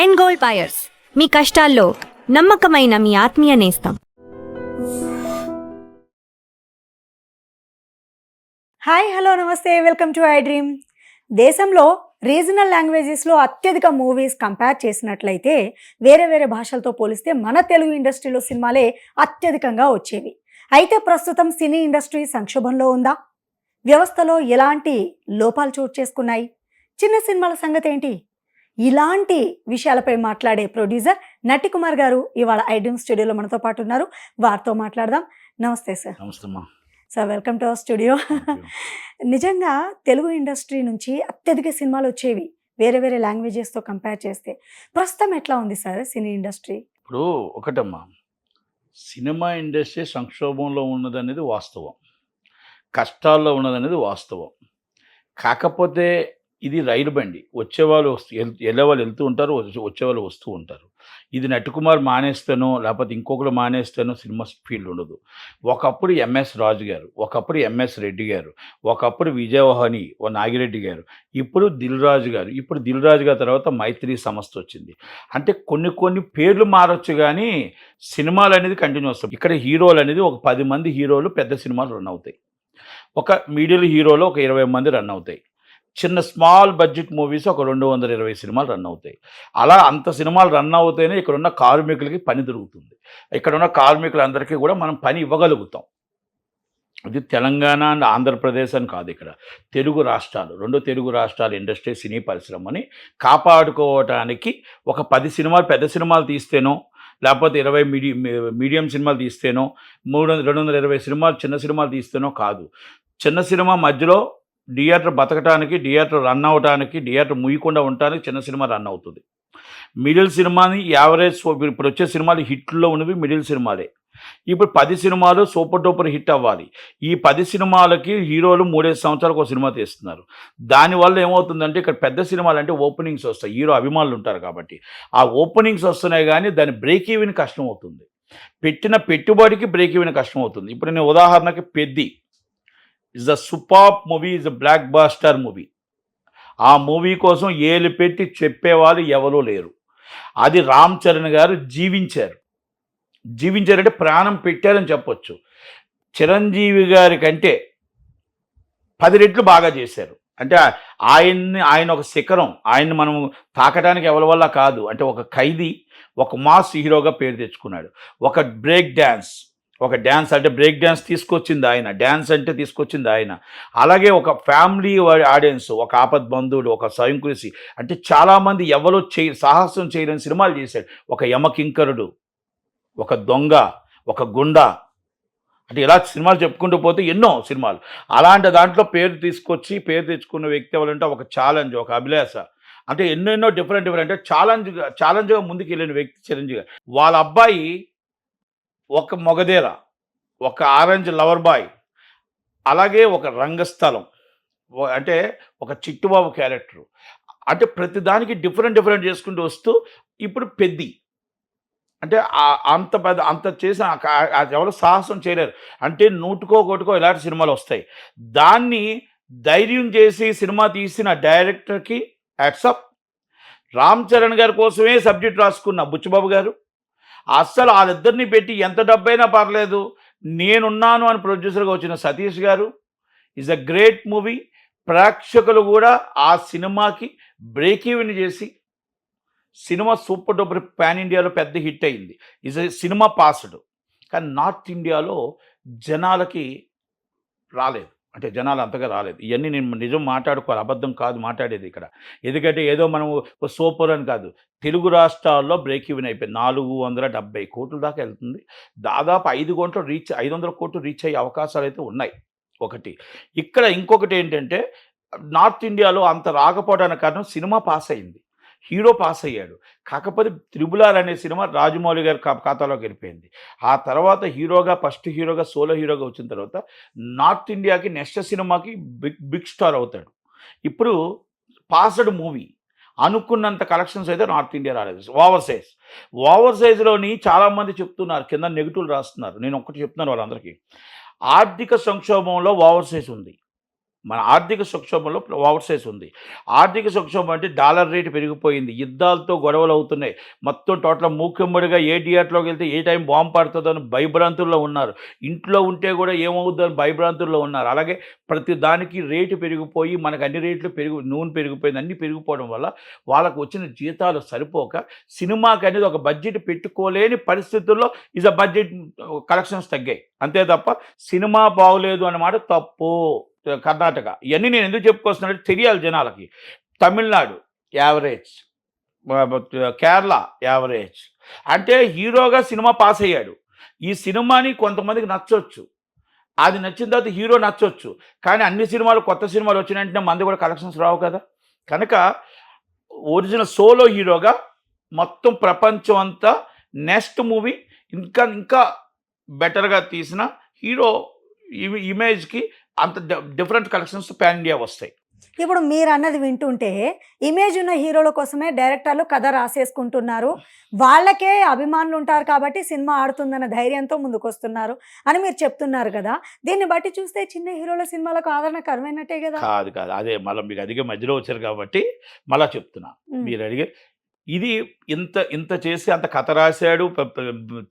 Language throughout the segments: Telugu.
ఎండ్ గోల్డ్ బయర్స్, మీ కష్టాల్లో నమ్మకమైన మీ ఆత్మీయ నేస్తం. హాయ్, హలో, నమస్తే, వెల్కమ్ టు ఐ డ్రీమ్. దేశంలో రీజనల్ లాంగ్వేజెస్లో అత్యధిక మూవీస్ కంపేర్ చేసినట్లయితే వేరే వేరే భాషలతో పోలిస్తే మన తెలుగు ఇండస్ట్రీలో సినిమాలే అత్యధికంగా వచ్చేవి. అయితే ప్రస్తుతం సినీ ఇండస్ట్రీ సంక్షోభంలో ఉందా? వ్యవస్థలో ఎలాంటి లోపాలు చోటు చేసుకున్నాయి? చిన్న సినిమాల సంగతి ఏంటి? ఇలాంటి విషయాలపై మాట్లాడే ప్రొడ్యూసర్ నటికుమార్ గారు ఇవాళ ఐ డ్రీమ్ స్టూడియోలో మనతో పాటు ఉన్నారు. వారితో మాట్లాడదాం. నమస్తే sir. Sir, welcome to our studio. నిజంగా తెలుగు ఇండస్ట్రీ నుంచి అత్యధిక సినిమాలు వచ్చేవి వేరే వేరే లాంగ్వేజెస్తో కంపేర్ చేస్తే. ప్రస్తుతం ఎట్లా ఉంది సార్ సినీ ఇండస్ట్రీ? ఇప్పుడు ఒకటమ్మా, సినిమా ఇండస్ట్రీ సంక్షోభంలో ఉన్నదనేది వాస్తవం, కష్టాల్లో ఉన్నదనేది వాస్తవం. కాకపోతే ఇది రైలు బండి, వచ్చేవాళ్ళు వెళ్ళేవాళ్ళు వెళ్తూ ఉంటారు, వచ్చేవాళ్ళు వస్తూ ఉంటారు. ఇది నటికుమార్ మానేస్తానో లేకపోతే ఇంకొకరు మానేస్తానో సినిమా ఫీల్డ్ ఉండదు. ఒకప్పుడు ఎంఎస్ రాజు గారు, ఒకప్పుడు ఎంఎస్ రెడ్డి గారు, ఒకప్పుడు విజయవాహిని నాగిరెడ్డి గారు, ఇప్పుడు దిల్ రాజు గారు, ఇప్పుడు దిల్ రాజు గారి తర్వాత మైత్రి సంస్థ వచ్చింది. అంటే కొన్ని పేర్లు మారచ్చు, కానీ సినిమాలు అనేది కంటిన్యూ వస్తాయి. ఇక్కడ హీరోలు అనేది ఒక 10 మంది హీరోలు పెద్ద సినిమాలు రన్ అవుతాయి, ఒక మిడిల్ హీరోలో ఒక 20 మంది రన్ అవుతాయి, చిన్న స్మాల్ బడ్జెట్ మూవీస్ ఒక 220 సినిమాలు రన్ అవుతాయి. అలా అంత సినిమాలు రన్ అవుతేనే ఇక్కడ ఉన్న కార్మికులకి పని దొరుకుతుంది. ఇక్కడ ఉన్న కార్మికులందరికీ కూడా మనం పని ఇవ్వగలుగుతాం. ఇది తెలంగాణ అండ్ ఆంధ్రప్రదేశ్ అని కాదు, ఇక్కడ తెలుగు రాష్ట్రాలు, 2 తెలుగు రాష్ట్రాల ఇండస్ట్రీ సినీ పరిశ్రమని కాపాడుకోవటానికి ఒక 10 సినిమాలు పెద్ద సినిమాలు తీస్తేనో లేకపోతే 20 మీడియం సినిమాలు తీస్తేనో 220 సినిమాలు చిన్న సినిమాలు తీస్తేనో కాదు. చిన్న సినిమా మధ్యలో థియేటర్ బతకటానికి, థియేటర్ రన్ అవ్వడానికి, థియేటర్ ముయ్యకుండా ఉండటానికి చిన్న సినిమా రన్ అవుతుంది. మిడిల్ సినిమాని యావరేజ్, ఇప్పుడు వచ్చే సినిమాలు హిట్లో ఉన్నవి మిడిల్ సినిమాలే. ఇప్పుడు 10 సినిమాలు సూపర్ డూపర్ హిట్ అవ్వాలి. ఈ 10 సినిమాలకి హీరోలు 3-5 సంవత్సరాలకు ఒక సినిమా తీస్తున్నారు. దానివల్ల ఏమవుతుందంటే ఇక్కడ పెద్ద సినిమాలు అంటే ఓపెనింగ్స్ వస్తాయి, హీరో అభిమానులు ఉంటారు కాబట్టి ఆ ఓపెనింగ్స్ వస్తున్నాయి, కానీ దాని బ్రేక్ ఈవెన్ కష్టం అవుతుంది. పెట్టిన పెట్టుబడికి బ్రేక్ ఈవెన్ కష్టం అవుతుంది. ఇప్పుడు నేను ఉదాహరణకి Peddi is the super movie, is the blockbuster movie. ఆ మూవీ కోసం ఏలు పెట్టి చెప్పేవాళ్ళు ఎవరూ లేరు. అది రామ్ చరణ్ గారు జీవించారంటే ప్రాణం పెట్టారని చెప్పొచ్చు. చిరంజీవి గారి కంటే 10 రెట్లు బాగా చేశారు. అంటే ఆయన ఒక శిఖరం, ఆయన్ని మనం తాకడానికి ఎవరి వల్ల కాదు. అంటే ఒక ఖైదీ, ఒక మాస్ హీరోగా పేరు తెచ్చుకున్నాడు. ఒక డ్యాన్స్ అంటే బ్రేక్ డ్యాన్స్ తీసుకొచ్చింది ఆయన, డ్యాన్స్ అంటే తీసుకొచ్చింది ఆయన. అలాగే ఒక ఫ్యామిలీ ఆడియన్స్, ఒక ఆపద్ బంధువుడు, ఒక స్వయంకృషి, అంటే చాలామంది ఎవరో సాహసం చేయలేని సినిమాలు చేశాడు. ఒక యమకింకరుడు, ఒక దొంగ, ఒక గుండా, అంటే ఇలా సినిమాలు చెప్పుకుంటూ పోతే ఎన్నో సినిమాలు. అలాంటి దాంట్లో పేరు తెచ్చుకున్న వ్యక్తి ఎవరంటే ఒక ఛాలెంజ్, ఒక అభిలాష, అంటే ఎన్నెన్నో డిఫరెంట్ అంటే ఛాలెంజ్గా ముందుకు వెళ్ళిన వ్యక్తి చిరంజీవి గారు. వాళ్ళ అబ్బాయి ఒక మొగదేర, ఒక ఆరెంజ్ లవర్ బాయ్, అలాగే ఒక రంగస్థలం, అంటే ఒక చిట్టుబాబు క్యారెక్టరు, అంటే ప్రతిదానికి డిఫరెంట్ చేసుకుంటూ వస్తూ ఇప్పుడు పెద్ది, అంటే అంత చేసిన ఎవరు సాహసం చేయలేరు. అంటే 100కో ఇలాంటి సినిమాలు వస్తాయి. దాన్ని ధైర్యం చేసి సినిమా తీసిన డైరెక్టర్కి యాక్సెప్ట్. రామ్ చరణ్ గారి కోసమే సబ్జెక్ట్ రాసుకున్న బుచ్చిబాబు గారు, అస్సలు వాళ్ళిద్దరిని పెట్టి ఎంత డబ్బైనా పర్లేదు నేనున్నాను అని ప్రొడ్యూసర్గా వచ్చిన సతీష్ గారు. Is a great movie. ప్రేక్షకులు కూడా ఆ సినిమాకి బ్రేక్ ఈవెన్ చేసి సినిమా సూపర్ డూపర్ పాన్ ఇండియాలో పెద్ద హిట్ అయింది. Is a cinema passed. కానీ నార్త్ ఇండియాలో జనాలకి రాలేదు, అంటే జనాలు అంతగా రాలేదు. ఇవన్నీ నేను నిజం మాట్లాడుకోవాలి, అబద్ధం కాదు మాట్లాడేది ఇక్కడ. ఎందుకంటే ఏదో మనం సూపర్ అని కాదు, తెలుగు రాష్ట్రాల్లో బ్రేక్ ఈవెన్ అయిపోయింది. 470 కోట్ల దాకా వెళ్తుంది. దాదాపు 500 కోట్లు రీచ్ అయ్యే అవకాశాలు అయితే ఉన్నాయి. ఒకటి ఇక్కడ. ఇంకొకటి ఏంటంటే నార్త్ ఇండియాలో అంత రాకపోవడానికి కారణం సినిమా పాస్ అయింది, హీరో పాస్ అయ్యాడు. కాకపోతే త్రిబుల్-ఆర్ అనే సినిమా రాజమౌళి గారి ఖాతాలోకి వెళ్ళిపోయింది. ఆ తర్వాత ఫస్ట్ హీరోగా సోలో హీరోగా వచ్చిన తర్వాత నార్త్ ఇండియాకి నెక్స్ట్ సినిమాకి బిగ్ స్టార్ అవుతాడు. ఇప్పుడు పాస్డ్ మూవీ అనుకున్నంత కలెక్షన్స్ అయితే నార్త్ ఇండియా రాలేదు. ఓవర్ సైజ్లోని చాలామంది చెప్తున్నారు, కింద నెగిటివ్లు రాస్తున్నారు. నేను ఒక్కటి చెప్తున్నాను వాళ్ళందరికీ, ఆర్థిక సంక్షోభంలో ఓవర్ సైజ్ ఉంది. మన ఆర్థిక సంక్షోభంలో ఓవర్ సైజ్ ఉంది. ఆర్థిక సంక్షోభం అంటే డాలర్ రేటు పెరిగిపోయింది, యుద్ధాలతో గొడవలు అవుతున్నాయి, మొత్తం టోటల్ మూకుమ్మడిగా ఏ థియేటర్లోకి వెళ్తే ఏ టైం బాంబు పడుతుందని భయభ్రాంతుల్లో ఉన్నారు, ఇంట్లో ఉంటే కూడా ఏమవుతుందని భయభ్రాంతుల్లో ఉన్నారు. అలాగే ప్రతి దానికి రేటు పెరిగిపోయి మనకు అన్ని రేట్లు నూనె పెరిగిపోయింది, అన్నీ పెరిగిపోవడం వల్ల వాళ్ళకు వచ్చిన జీతాలు సరిపోక సినిమాకి అనేది ఒక బడ్జెట్ పెట్టుకోలేని పరిస్థితుల్లో ఇస్ అ బడ్జెట్ కలెక్షన్స్ తగ్గాయి అంతే తప్ప సినిమా బాగోలేదు అన్నమాట తప్పు. కర్ణాటక ఇవన్నీ నేను ఎందుకు చెప్పుకొస్తున్నానంటే తెలియాలి జనాలకి. Tamil Nadu average, Kerala average. అంటే హీరోగా సినిమా పాస్ అయ్యాడు. ఈ సినిమాని కొంతమందికి నచ్చవచ్చు, అది నచ్చిన తర్వాత హీరో నచ్చవచ్చు, కానీ అన్ని సినిమాలు కొత్త సినిమాలు వచ్చినంటే మంది కూడా కలెక్షన్స్ రావు కదా. కనుక ఒరిజినల్ సోలో హీరోగా మొత్తం ప్రపంచం అంతా నెక్స్ట్ మూవీ ఇంకా ఇంకా బెటర్గా తీసిన హీరో ఇమేజ్కి అంత డిఫరెంట్ కలెక్షన్స్ పాన్ ఇండియా వస్తాయి. ఇప్పుడు మీరు అన్నది వింటుంటే ఇమేజ్ ఉన్న హీరోల కోసమే డైరెక్టర్లు కథ రాసేసుకుంటున్నారు, వాళ్ళకే అభిమానులు ఉంటారు కాబట్టి సినిమా ఆడుతుందన్న ధైర్యంతో ముందుకొస్తున్నారు అని మీరు చెప్తున్నారు కదా. దీన్ని బట్టి చూస్తే చిన్న హీరోల సినిమాలకు ఆదరణ కరువైనట్టే కదా. కాదు కాదు, అదే మళ్ళీ మీకు అదిగే మధ్యలో వచ్చారు కాబట్టి మళ్ళీ చెప్తున్నా. మీరు అడిగే ఇది ఇంత ఇంత చేసి అంత కథ రాశాడు,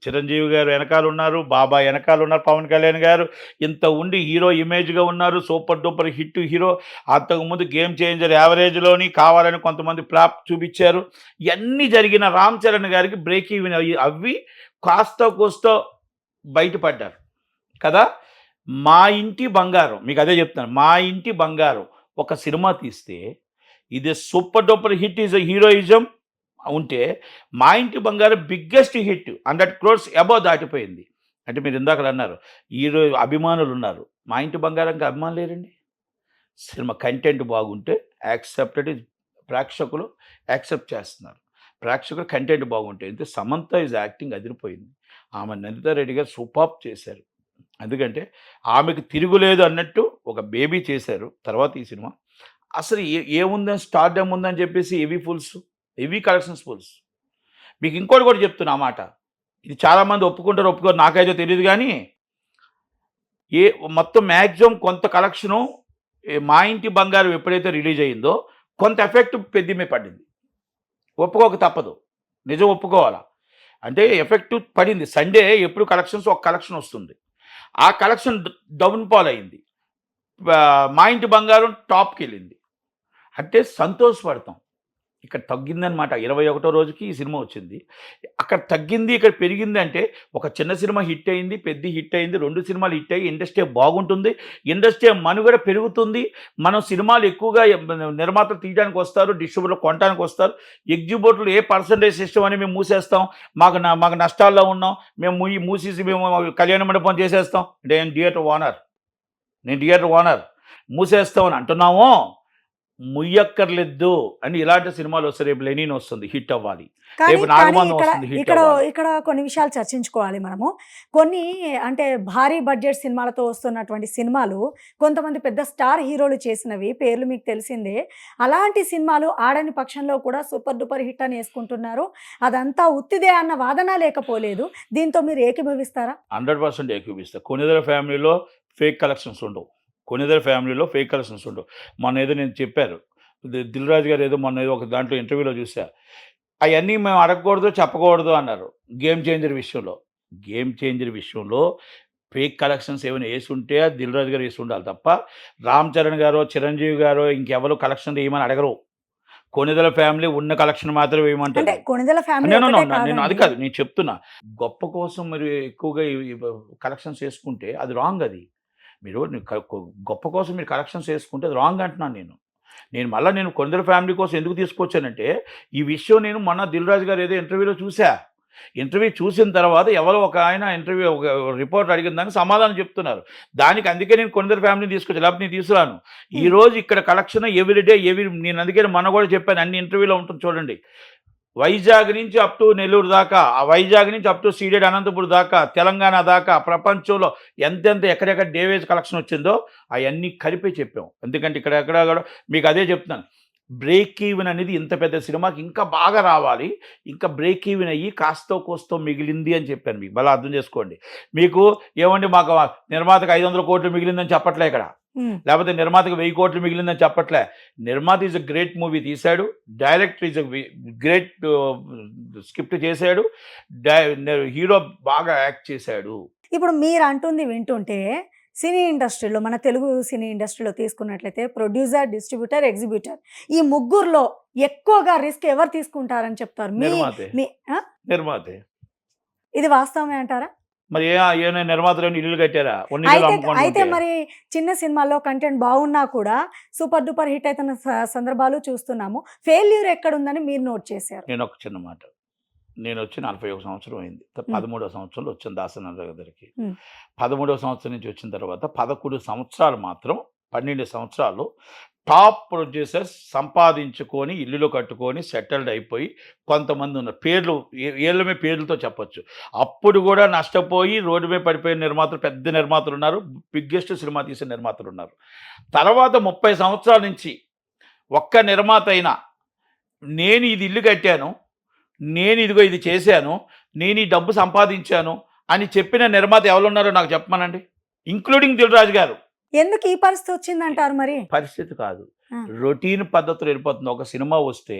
చిరంజీవి గారు వెనకాల ఉన్నారు, బాబా వెనకాల ఉన్నారు, పవన్ కళ్యాణ్ గారు ఇంత ఉండి హీరో ఇమేజ్గా ఉన్నారు, సూపర్ డూపర్ హిట్ హీరో. అంతకుముందు గేమ్ చేంజర్ యావరేజ్లోని కావాలని కొంతమంది ఫ్లాప్ చూపించారు. ఇవన్నీ జరిగిన రామ్ చరణ్ గారికి బ్రేక్ ఈవెన్ అవి కాస్త కోస్తో బయటపడ్డారు కదా. మా ఇంటి బంగారం, మీకు అదే చెప్తాను, మా ఇంటి బంగారం ఒక సినిమా తీస్తే ఇది super duper hit is heroism ఉంటే మా ఇంటి బంగారం బిగ్గెస్ట్ హిట్ 100 crores అబౌవ్ దాటిపోయింది. అంటే మీరు ఇందాక అన్నారు హీరో అభిమానులు ఉన్నారు, మా ఇంటి బంగారంకి అభిమానులు లేరండి. సినిమా కంటెంట్ బాగుంటే యాక్సెప్టెడ్, ప్రేక్షకులు యాక్సెప్ట్ చేస్తున్నారు, ప్రేక్షకులు కంటెంట్ బాగుంటే. అయితే సమంత ఈజ్ యాక్టింగ్ అదిరిపోయింది, ఆమె నందితా రెడ్డి గారు సూపర్ చేశారు. ఎందుకంటే ఆమెకు తిరుగులేదు అన్నట్టు ఒక బేబీ చేశారు. తర్వాత ఈ సినిమా అసలు ఏముందని స్టార్డమ్ ఉందని చెప్పేసి హెవీ కలెక్షన్స్ ఫుల్స్. మీకు ఇంకోటి కూడా చెప్తున్నా మాట, ఇది చాలామంది ఒప్పుకుంటారు ఒప్పుకోరు నాకైతే తెలియదు, కానీ మొత్తం మ్యాక్సిమం కొంత కలెక్షను మా ఇంటి బంగారం ఎప్పుడైతే రిలీజ్ అయ్యిందో కొంత ఎఫెక్ట్ పెద్దమే పడింది, ఒప్పుకోక తప్పదు, నిజం ఒప్పుకోవాలా. అంటే ఎఫెక్ట్ పడింది. సండే ఎప్పుడు కలెక్షన్స్ ఒక కలెక్షన్ వస్తుంది, ఆ కలెక్షన్ డౌన్ ఫాల్ అయింది, మా ఇంటి బంగారం టాప్కి వెళ్ళింది అంటే సంతోషపడతాం. ఇక్కడ తగ్గిందనమాట. 21వ రోజుకి ఈ సినిమా వచ్చింది, అక్కడ తగ్గింది ఇక్కడ పెరిగింది. అంటే ఒక చిన్న సినిమా హిట్ అయింది, పెద్ద హిట్ అయింది, 2 సినిమాలు హిట్ అయ్యి ఇండస్ట్రీ బాగుంటుంది, ఇండస్ట్రీ మనుగడ పెరుగుతుంది. మనం సినిమాలు ఎక్కువగా నిర్మాతలు తీయడానికి వస్తారు, డిస్ట్రిబ్యూటర్లు కొనడానికి వస్తారు, ఎగ్జిబ్యూటర్లు ఏ పర్సంటేజ్ సిస్టమ్ అని మేము మూసేస్తాం, మాకు నష్టాల్లో ఉన్నాం, మేము మూసేసి మేము కళ్యాణ మండపం చేసేస్తాం అంటే నేను థియేటర్ ఓనర్ మూసేస్తాం అని అంటున్నాము. ముయ్యక్కర్లేదు అని ఇలాంటి సినిమాలు వస్తే రేపు లెనిన్ వస్తుంది, హిట్ అవ్వాలి, రేపు నాగబంధం వస్తుంది, హిట్ అవ్వాలి. ఇక్కడ కొన్ని విషయాలు చర్చించుకోవాలి మనము. కొన్ని అంటే భారీ బడ్జెట్ సినిమాలతో వస్తున్నటువంటి సినిమాలు కొంతమంది పెద్ద స్టార్ హీరోలు చేసినవి, పేర్లు మీకు తెలిసిందే. అలాంటి సినిమాలు ఆడని పక్షంలో కూడా సూపర్ డూపర్ హిట్ అని వేసుకుంటున్నారు. అదంతా ఉత్తిదే అన్న వాదన లేకపోలేదు. దీంతో మీరు ఏకీభవిస్తారా? 100% ఏకీభవిస్తా. కొనిదెల ఫ్యామిలీలో ఫేక్ కలెక్షన్స్ ఉండవు, మొన్న ఏదో నేను చెప్పారు, దిల్ రాజు గారు ఏదో మొన్న ఏదో ఒక దాంట్లో ఇంటర్వ్యూలో చూసా, అవన్నీ మేము అడగకూడదు చెప్పకూడదు అన్నారు. గేమ్ చేంజర్ విషయంలో ఫేక్ కలెక్షన్స్ ఏమైనా వేసి ఉంటే దిల్ రాజు గారు వేసి ఉండాలి తప్ప రామ్ చరణ్ గారు, చిరంజీవి గారు ఇంకెవరు కలెక్షన్ వేయమని అడగరు. కొనిదెల ఫ్యామిలీ ఉన్న కలెక్షన్ మాత్రమే వేయమంటారు. నేను అది కాదు నేను చెప్తున్నా, గొప్ప కోసం మరి ఎక్కువగా కలెక్షన్స్ వేసుకుంటే అది రాంగ్. అది మీరు గొప్ప కోసం మీరు కలెక్షన్స్ వేసుకుంటే అది రాంగ్ అంటున్నాను నేను కొనిదెల ఫ్యామిలీ కోసం ఎందుకు తీసుకొచ్చానంటే ఈ విషయం నేను మొన్న దిల్ రాజు గారు ఏదో ఇంటర్వ్యూలో చూసిన తర్వాత ఎవరో ఒక ఆయన ఒక రిపోర్ట్ అడిగిన దానికి సమాధానం చెప్తున్నారు. దానికి అందుకే నేను కొనిదెల ఫ్యామిలీని తీసుకొచ్చాను, లేకపోతే నేను తీసుకురాను. ఈరోజు ఇక్కడ కలెక్షన్ ఎవ్రీడే నేను అందుకే మొన్న కూడా చెప్పాను, అన్ని ఇంటర్వ్యూలో ఉంటుంది చూడండి. వైజాగ్ నుంచి అప్ టు నెల్లూరు దాకా, ఆ వైజాగ్ నుంచి అప్ టు సీడెడ్ అనంతపురం దాకా, తెలంగాణ దాకా, ప్రపంచంలో ఎంతెంత ఎక్కడెక్కడ డేవేజ్ కలెక్షన్ వచ్చిందో అవన్నీ కలిపి చెప్పాం. ఎందుకంటే ఇక్కడ మీకు అదే చెప్తున్నాను, బ్రేక్ ఈవెన్ అనేది ఇంత పెద్ద సినిమాకి ఇంకా బాగా రావాలి, ఇంకా బ్రేక్ ఈవెన్ అయ్యి కాస్తో కోస్తో మిగిలింది అని చెప్పాను. మీకు బాగా అర్థం చేసుకోండి. మీకు ఏమండి మాకు నిర్మాతకు 500 కోట్లు మిగిలిందని చెప్పట్లే ఇక్కడ, లేకపోతే నిర్మాతకు 1000 కోట్లు మిగిలిందని చెప్పట్లే. నిర్మాత ఈజ్ అ గ్రేట్ మూవీ తీశాడు, director is a great script చేశాడు, హీరో బాగా యాక్ట్ చేశాడు. ఇప్పుడు మీరు అంటుంది వింటుంటే సినీ ఇండస్ట్రీలో, మన తెలుగు సినీ ఇండస్ట్రీలో తీసుకున్నట్లయితే ప్రొడ్యూసర్, డిస్ట్రిబ్యూటర్, ఎగ్జిబ్యూటర్, ఈ ముగ్గురులో ఎక్కువగా రిస్క్ ఎవరు తీసుకుంటారని చెప్తారు? నిర్మాతే. ఇది వాస్తవమే అంటారా? మరి ఏమైనా నిర్మాతలు ఇల్లు కట్టారా? అయితే మరి చిన్న సినిమాల్లో కంటెంట్ బాగున్నా కూడా సూపర్ డూపర్ హిట్ అవుతున్న సందర్భాలు చూస్తున్నాము. ఫెయిల్యూర్ ఎక్కడుందని మీరు నోట్ చేశారు? నేను ఒక చిన్న మాట, నేను వచ్చి 41 సంవత్సరం అయింది. 13వ సంవత్సరంలో వచ్చాను దాసనాథ్ దగ్గరికి. 13వ సంవత్సరం నుంచి వచ్చిన తర్వాత 11 సంవత్సరాలు మాత్రం, 12 సంవత్సరాలు టాప్ ప్రొడ్యూసర్స్ సంపాదించుకొని ఇల్లులో కట్టుకొని సెటిల్డ్ అయిపోయి కొంతమంది ఉన్నారు. పేర్లు ఏళ్ళమే పేర్లతో చెప్పొచ్చు. అప్పుడు కూడా నష్టపోయి రోడ్డు మీద పడిపోయిన నిర్మాతలు, పెద్ద నిర్మాతలు ఉన్నారు, బిగ్గెస్ట్ సినిమా తీసిన నిర్మాతలు ఉన్నారు. తర్వాత 30 సంవత్సరాల నుంచి ఒక్క నిర్మాత అయినా నేను ఇది ఇల్లు కట్టాను, నేను ఇదిగో ఇది చేశాను, నేను ఈ డబ్బు సంపాదించాను అని చెప్పిన నిర్మాత ఎవరున్నారో నాకు చెప్పమనండి, ఇంక్లూడింగ్ దిల్ రాజు గారు. ఎందుకు ఈ పరిస్థితి వచ్చిందంటారు? మరి పరిస్థితి కాదు, రొటీన్ పద్ధతులు వెళ్ళిపోతుంది. ఒక సినిమా వస్తే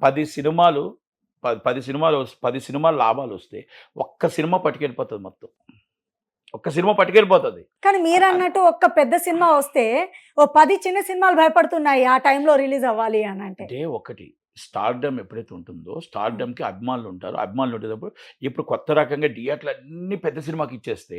10 సినిమాలు లాభాలు వస్తే ఒక్క సినిమా పట్టుకెళ్ళిపోతుంది, మొత్తం ఒక్క సినిమా పట్టుకెళ్ళిపోతుంది. కానీ మీరు అన్నట్టు ఒక్క పెద్ద సినిమా వస్తే ఓ 10 చిన్న సినిమాలు భయపడుతున్నాయి ఆ టైంలో రిలీజ్ అవ్వాలి అని అంటే. ఒకటి స్టార్డమ్ ఎప్పుడైతే ఉంటుందో, స్టార్డమ్కి అభిమానులు ఉంటారు. అభిమానులు ఉండేటప్పుడు ఇప్పుడు కొత్త రకంగా థియేటర్లు అన్నీ పెద్ద సినిమాకి ఇచ్చేస్తే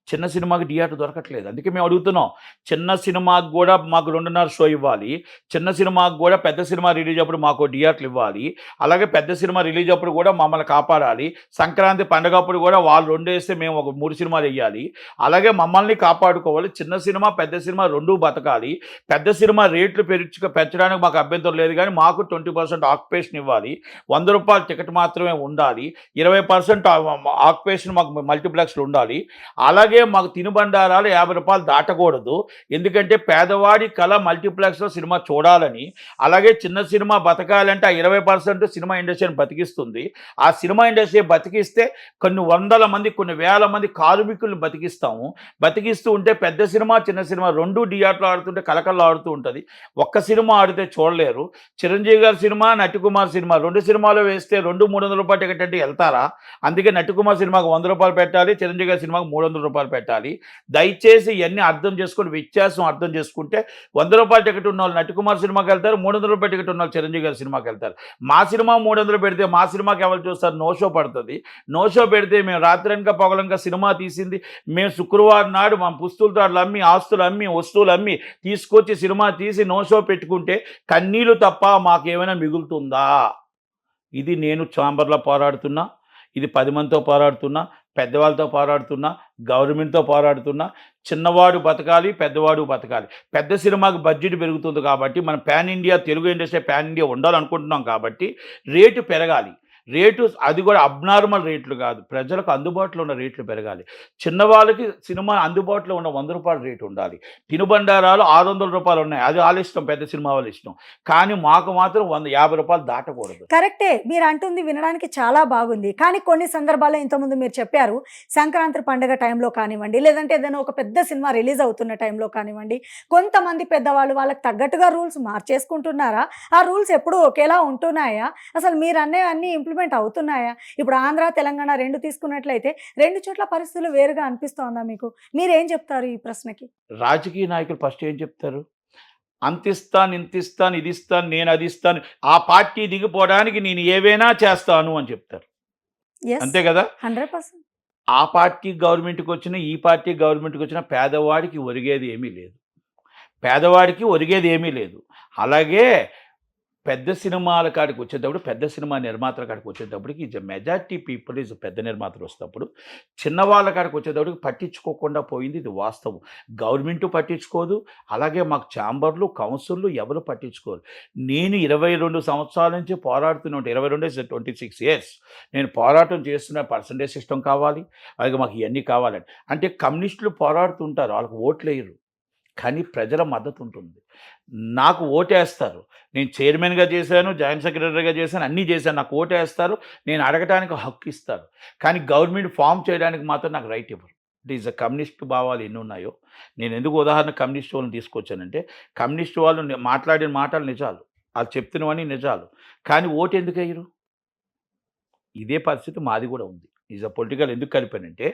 చిన్న సినిమాకి థియేటర్ దొరకట్లేదు. అందుకే మేము అడుగుతున్నాం, చిన్న సినిమాకి కూడా మాకు 2.5 షో ఇవ్వాలి, చిన్న సినిమాకి కూడా పెద్ద సినిమా రిలీజ్ అప్పుడు మాకు థియేటర్లు ఇవ్వాలి, అలాగే పెద్ద సినిమా రిలీజ్ అప్పుడు కూడా మమ్మల్ని కాపాడాలి, సంక్రాంతి పండుగ అప్పుడు కూడా వాళ్ళు 2 వేస్తే మేము ఒక 3 సినిమాలు వేయాలి, అలాగే మమ్మల్ని కాపాడుకోవాలి. చిన్న సినిమా పెద్ద సినిమా 2 బతకాలి. పెద్ద సినిమా రేట్లు పెంచడానికి మాకు అభ్యంతరం లేదు, కానీ మాకు 20% ఆక్యుపేషన్ ఇవ్వాలి. 100 రూపాయల టికెట్ మాత్రమే ఉండాలి, 20% ఆక్యుపేషన్ మాకు మల్టీప్లెక్స్లు ఉండాలి. అలాగే మాకు తినుబండారాలు 50 రూపాయలు దాటకూడదు, ఎందుకంటే పేదవాడి కళ మల్టీప్లెక్స్లో సినిమా చూడాలని. అలాగే చిన్న సినిమా బతకాలంటే ఆ 20% సినిమా ఇండస్ట్రీని బతికిస్తుంది. ఆ సినిమా ఇండస్ట్రీ బతికిస్తే కొన్ని వందల మంది, కొన్ని వేల మంది కార్మికులను బతికిస్తూ ఉంటే పెద్ద సినిమా చిన్న సినిమా 2 థియేటర్లు ఆడుతుంటే కలకల్లో ఆడుతూ ఉంటుంది. ఒక్క సినిమా ఆడితే చూడలేరు. చిరంజీవి గారి సినిమా, నటికుమార్ సినిమా 2 సినిమాలు వేస్తే 200-300 రూపాయల టికెట్ అంటే వెళ్తారా? అందుకే నటికుమార్ సినిమాకు 100 రూపాయలు పెట్టాలి, చిరంజీవి గారి సినిమాకు 300 రూపాయలు పెట్టాలి. దయచేసి ఇవన్నీ అర్థం చేసుకుని, వ్యత్యాసం అర్థం చేసుకుంటే 100 రూపాయల టికెట్ ఉన్న వాళ్ళు నటికుమార్ సినిమాకి వెళ్తారు, 300 రూపాయల టికెట్ ఉన్న వాళ్ళు చిరంజీవి గారి సినిమాకి వెళ్తారు. మా సినిమా 300 పెడితే మా సినిమాకి ఎవరు చూస్తారు? నో షో పడుతుంది. నో షో పెడితే మేము రాత్రనక పగలనక సినిమా తీసింది, మేము శుక్రవారం నాడు మా పుస్తులతో అమ్మి, ఆస్తులు అమ్మి, వస్తువులు అమ్మి తీసుకొచ్చి సినిమా తీసి నో షో పెట్టుకుంటే కన్నీళ్ళు తప్ప మాకేమైనా మిగులుతుందా? ఇది నేను ఛాంబర్లో పోరాడుతున్నా, ఇది 10 మందితో పోరాడుతున్నా, పెద్దవాళ్ళతో పోరాడుతున్నా, గవర్నమెంట్తో పోరాడుతున్నా. చిన్నవాడు బతకాలి, పెద్దవాడు బతకాలి. పెద్ద సినిమాకి బడ్జెట్ పెరుగుతుంది కాబట్టి మనం pan India, Telugu industry pan India ఉండాలనుకుంటున్నాం కాబట్టి రేటు పెరగాలి. రేటు అది కూడా అబ్నార్మల్ రేట్లు కాదు, ప్రజలకు అందుబాటులో ఉన్న రేట్లు పెరగాలి. చిన్నవాళ్ళకి సినిమా అందుబాటులో ఉన్న 100 రూపాయల రేటు ఉండాలి. తినుబండారాలు 600 రూపాయలు ఉన్నాయి, అది వాళ్ళ ఇష్టం, పెద్ద సినిమా వాళ్ళ ఇష్టం. కానీ మాకు మాత్రం 150 రూపాయలు దాటకూడదు. కరెక్టే, మీరు అంటుంది వినడానికి చాలా బాగుంది. కానీ కొన్ని సందర్భాల్లో ఇంతకుముందు మీరు చెప్పారు, సంక్రాంతి పండుగ టైంలో కానివ్వండి, లేదంటే ఏదైనా ఒక పెద్ద సినిమా రిలీజ్ అవుతున్న టైంలో కానివ్వండి, కొంతమంది పెద్దవాళ్ళు వాళ్ళకి తగ్గట్టుగా రూల్స్ మార్చేసుకుంటున్నారా? ఆ రూల్స్ ఎప్పుడూ ఒకేలా ఉంటున్నాయా? అసలు మీరు అన్నీ ఇంప్లిమెంట్ అవుతున్నాయా? ఇప్పుడు ఆంధ్ర, తెలంగాణ 2 తీసుకున్నట్లయితే 2 చోట్ల పరిస్థితులు వేరుగా అనిపిస్తోందా మీకు? మీరేం చెప్తారు ఈ ప్రశ్నకి? రాజకీయ నాయకులు ఫస్ట్ ఏం చెప్తారు? అంతిస్తాను, ఇంతిస్తాను, ఇది ఇస్తాను, నేను అది ఇస్తాను, ఆ పార్టీ దిగిపోవడానికి నేను ఏవైనా చేస్తాను అని చెప్తారు. అంతే కదా? 100%. ఆ పార్టీ గవర్నమెంట్కి వచ్చినా, ఈ పార్టీ గవర్నమెంట్కి వచ్చినా పేదవాడికి ఒరిగేది ఏమీ లేదు. అలాగే పెద్ద సినిమాల కాడికి వచ్చేటప్పుడు, పెద్ద సినిమా నిర్మాతల కాడికి వచ్చేటప్పటికి మెజారిటీ పీపుల్ ఈజ్ పెద్ద నిర్మాతలు వస్తేప్పుడు చిన్నవాళ్ళ కాడికి వచ్చేటప్పటికి పట్టించుకోకుండా పోయింది, ఇది వాస్తవం. గవర్నమెంట్ పట్టించుకోదు, అలాగే మాకు ఛాంబర్లు, కౌన్సిళ్ళు ఎవరు పట్టించుకోరు. నేను 22 సంవత్సరాల నుంచి పోరాడుతూనే ఉంటాను. 26 years నేను పోరాటం చేస్తున్న పర్సంటేజ్ సిస్టమ్ కావాలి, అలాగే మాకు ఇవన్నీ కావాలని. అంటే కమ్యూనిస్టులు పోరాడుతుంటారు, వాళ్ళకి ఓట్లు వేయరు. కానీ ప్రజల మద్దతు ఉంటుంది. నాకు ఓటేస్తారు. నేను చైర్మన్గా చేశాను, జాయింట్ సెక్రటరీగా చేశాను, అన్నీ చేశాను. నాకు ఓటేస్తారు, నేను అడగటానికి హక్కు ఇస్తారు. కానీ గవర్నమెంట్ ఫామ్ చేయడానికి మాత్రం నాకు రైట్ ఇవ్వరు. ఇట్ ఈజ్ కమ్యూనిస్ట్ భావాలు ఎన్ని ఉన్నాయో, నేను ఎందుకు ఉదాహరణ కమ్యూనిస్ట్ వాళ్ళని తీసుకొచ్చానంటే, కమ్యూనిస్ట్ వాళ్ళు మాట్లాడిన మాటలు నిజాలు, వాళ్ళు చెప్తున్నవన్నీ నిజాలు. కానీ ఓటు ఎందుకు వేయరు? ఇదే పరిస్థితి మాది కూడా ఉంది. ఈజ్ అ పొలిటికల్ ఎందుకు కలిపానంటే,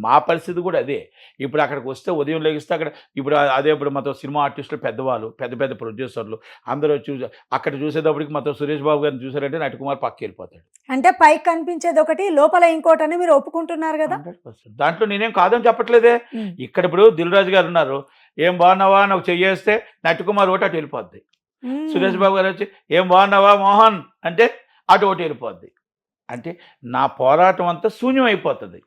మా పరిస్థితి కూడా అదే. ఇప్పుడు అక్కడికి వస్తే ఉదయం లెగిస్తే అక్కడ ఇప్పుడు మాతో సినిమా ఆర్టిస్టులు పెద్దవాళ్ళు, పెద్ద పెద్ద ప్రొడ్యూసర్లు అందరూ అక్కడ చూసేటప్పటికి మాతో సురేష్ బాబు గారిని చూసారంటే నటికుమార్ పక్కకి వెళ్ళిపోతాడు. అంటే పైకి కనిపించేది ఒకటి, లోపల ఇంకోటని మీరు ఒప్పుకుంటున్నారు కదా? 100%. దాంట్లో నేనేం కాదని చెప్పట్లేదే. ఇక్కడ ఇప్పుడు దిల్ రాజు గారు ఉన్నారు, ఏం బాగున్నావా నాకు చెయ్యేస్తే నటికుమార్ ఓటు అటు వెళ్ళిపోద్ది. సురేష్ బాబు గారు వచ్చి ఏం బాగున్నావా మోహన్ అంటే అటు ఓటు వెళ్ళిపోద్ది. అంటే నా పోరాటం అంతా శూన్యం అయిపోతుంది.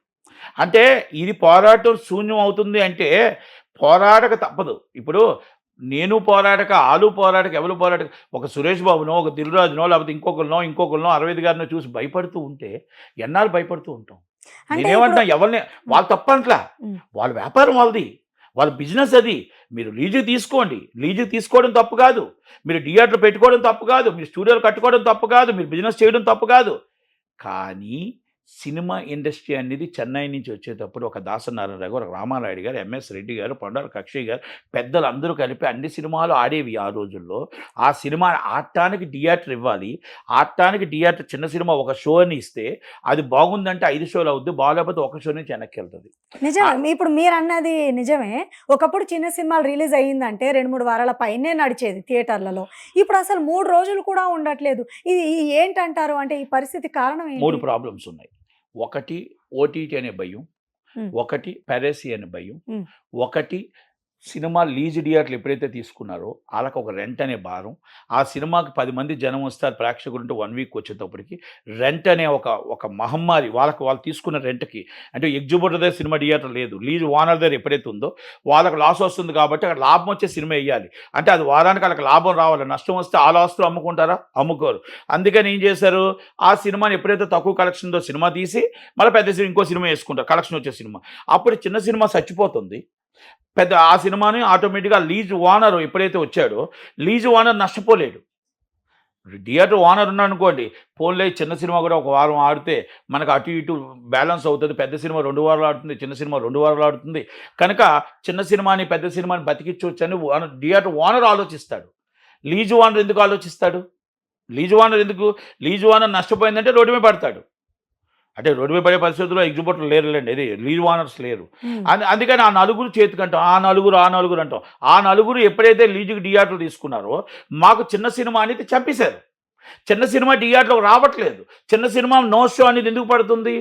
అంటే ఇది పోరాటం శూన్యం అవుతుంది అంటే పోరాటక తప్పదు. ఇప్పుడు నేను పోరాటక, ఆలు పోరాటక, ఎవరు పోరాటక, ఒక సురేష్ బాబునో, ఒక దిల్ రాజునో, లేకపోతే ఇంకొకరినో అరవింద్ గారినో చూసి భయపడుతూ ఉంటే ఎన్నాళ్ళు భయపడుతూ ఉంటాం? నేనేమంటున్నా, ఎవరిని వాళ్ళు తప్పంట్లా, వాళ్ళ వ్యాపారం వాళ్ళది, వాళ్ళ బిజినెస్ అది. మీరు లీజు తీసుకోండి, లీజు తీసుకోవడం తప్పు కాదు, మీరు థియేటర్ పెట్టుకోవడం తప్పు కాదు, మీరు స్టూడియోలు కట్టుకోవడం తప్పు కాదు, మీరు బిజినెస్ చేయడం తప్పు కాదు. కానీ సినిమా ఇండస్ట్రీ అనేది చెన్నై నుంచి వచ్చేటప్పుడు ఒక దాసనారాయణ గారు, ఒక రామారాయుడు గారు, ఎంఎస్ రెడ్డి గారు, పండారు కక్షయ్ గారు, పెద్దలు అందరూ కలిపి అన్ని సినిమాలు ఆడేవి ఆ రోజుల్లో. ఆ సినిమా ఆడటానికి థియేటర్ ఇవ్వాలి. ఆడటానికి థియేటర్ చిన్న సినిమా ఒక షో అని ఇస్తే అది బాగుందంటే 5 షోలు అవుద్ది, బాగాలేకపోతే ఒక షో నుంచి వెనక్కి వెళ్తుంది. నిజమే. ఇప్పుడు మీరు అన్నది నిజమే. ఒకప్పుడు చిన్న సినిమాలు రిలీజ్ అయ్యిందంటే 2-3 వారాల పైనే నడిచేది థియేటర్లలో. ఇప్పుడు అసలు 3 రోజులు కూడా ఉండట్లేదు. ఇది ఏంటంటారు? అంటే ఈ పరిస్థితి కారణం ఏంటి? 3 ప్రాబ్లమ్స్ ఉన్నాయి. ఒకటి ఓటీటీ అనే భయం, ఒకటి పైరసీ అనే భయం, ఒకటి సినిమా లీజ్ థియేటర్లు ఎప్పుడైతే తీసుకున్నారో వాళ్ళకి ఒక రెంట్ అనే భారం. ఆ సినిమాకి 10 మంది జనం వస్తారు ప్రేక్షకులు ఉంటే 1 వీక్ వచ్చేటప్పటికి రెంట్ అనే ఒక మహమ్మారి. వాళ్ళు తీసుకున్న రెంట్కి, అంటే ఎగ్జిబిటర్ దగ్గర సినిమా థియేటర్ లేదు, లీజ్ ఓనర్ దగ్గర ఎప్పుడైతే ఉందో వాళ్ళకి లాస్ వస్తుంది కాబట్టి అక్కడ లాభం వచ్చే సినిమా వేయాలి. అంటే అది వారానికి వాళ్ళకి లాభం రావాలి, నష్టం వస్తే ఆ లాస్తో అమ్ముకుంటారా? అమ్ముకోరు. అందుకని ఏం చేశారు, ఆ సినిమాని ఎప్పుడైతే తక్కువ కలెక్షన్తో సినిమా తీసి మళ్ళీ పెద్ద సినిమా ఇంకో సినిమా వేసుకుంటారు, కలెక్షన్ వచ్చే సినిమా. అప్పుడు చిన్న సినిమా చచ్చిపోతుంది. ఆ సినిమాని ఆటోమేటిక్గా లీజ్ ఓనర్ ఎప్పుడైతే వచ్చాడో లీజ్ ఓనర్ నష్టపోలేడు. థియేటర్ ఓనర్ ఉన్నాడు అనుకోండి, పోన్లే చిన్న సినిమా కూడా ఒక వారం ఆడితే మనకు అటు ఇటు బ్యాలెన్స్ అవుతుంది, పెద్ద సినిమా 2 వారాలు ఆడుతుంది, చిన్న సినిమా 2 వారాలు ఆడుతుంది, కనుక చిన్న సినిమాని పెద్ద సినిమాని బతికించవచ్చు అని థియేటర్ ఓనర్ ఆలోచిస్తాడు. లీజ్ ఓనర్ ఎందుకు ఆలోచిస్తాడు? లీజ్ ఓనర్ నష్టపోయిందంటే రోడ్డు మీద పడతాడు. అంటే రోడ్డు మీద పడే పరిస్థితుల్లో ఎగ్జిబిటర్లు లేరులేండి, ఇది లీజ్ ఓనర్స్ లేరు. అందుకని ఆ నలుగురు చేతికంటాం, ఆ నలుగురు అంటాం. ఆ నలుగురు ఎప్పుడైతే లీజుకి థియేటర్లు తీసుకున్నారో మాకు చిన్న సినిమా అనేది చంపేశారు. చిన్న సినిమా థియేటర్లకు రావట్లేదు. చిన్న సినిమా నో షో అనేది ఎందుకు పడుతుంది?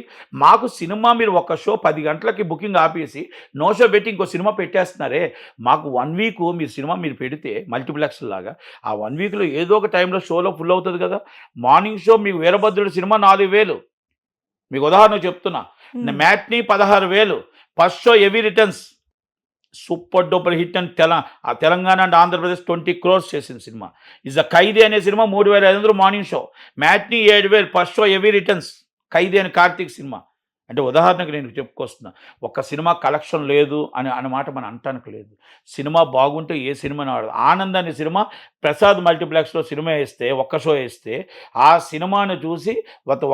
మాకు సినిమా మీరు ఒక షో 10 గంటలకి బుకింగ్ ఆపేసి నో షో పెట్టి ఇంకో సినిమా పెట్టేస్తున్నారే. మాకు 1 వీక్ మీరు సినిమా మీరు పెడితే మల్టీప్లెక్స్ లాగా ఆ 1 వీక్లో ఏదో ఒక టైంలో షోలో ఫుల్ అవుతుంది కదా. మార్నింగ్ షో మీకు వీరభద్రుడి సినిమా 4,000, మీకు ఉదాహరణ చెప్తున్నా. Matinee 16,000, first show heavy returns super duper hit అని తెలంగాణ అండ్ ఆంధ్రప్రదేశ్ 20 crores చేసిన సినిమా. ఇస్ ద ఖైదీ అనే cinema 3,500 morning show, matinee 7,000, first show heavy returns, Khaidi అని కార్తీక్ సినిమా. అంటే ఉదాహరణకు నేను చెప్పుకొస్తున్నా, ఒక్క సినిమా కలెక్షన్ లేదు అనే మాట మనం అంటానికి లేదు. సినిమా బాగుంటే ఏ సినిమాని ఆడదు. ఆనంద్ అనే సినిమా ప్రసాద్ మల్టీప్లెక్స్లో సినిమా వేస్తే, ఒక్క షో వేస్తే ఆ సినిమాను చూసి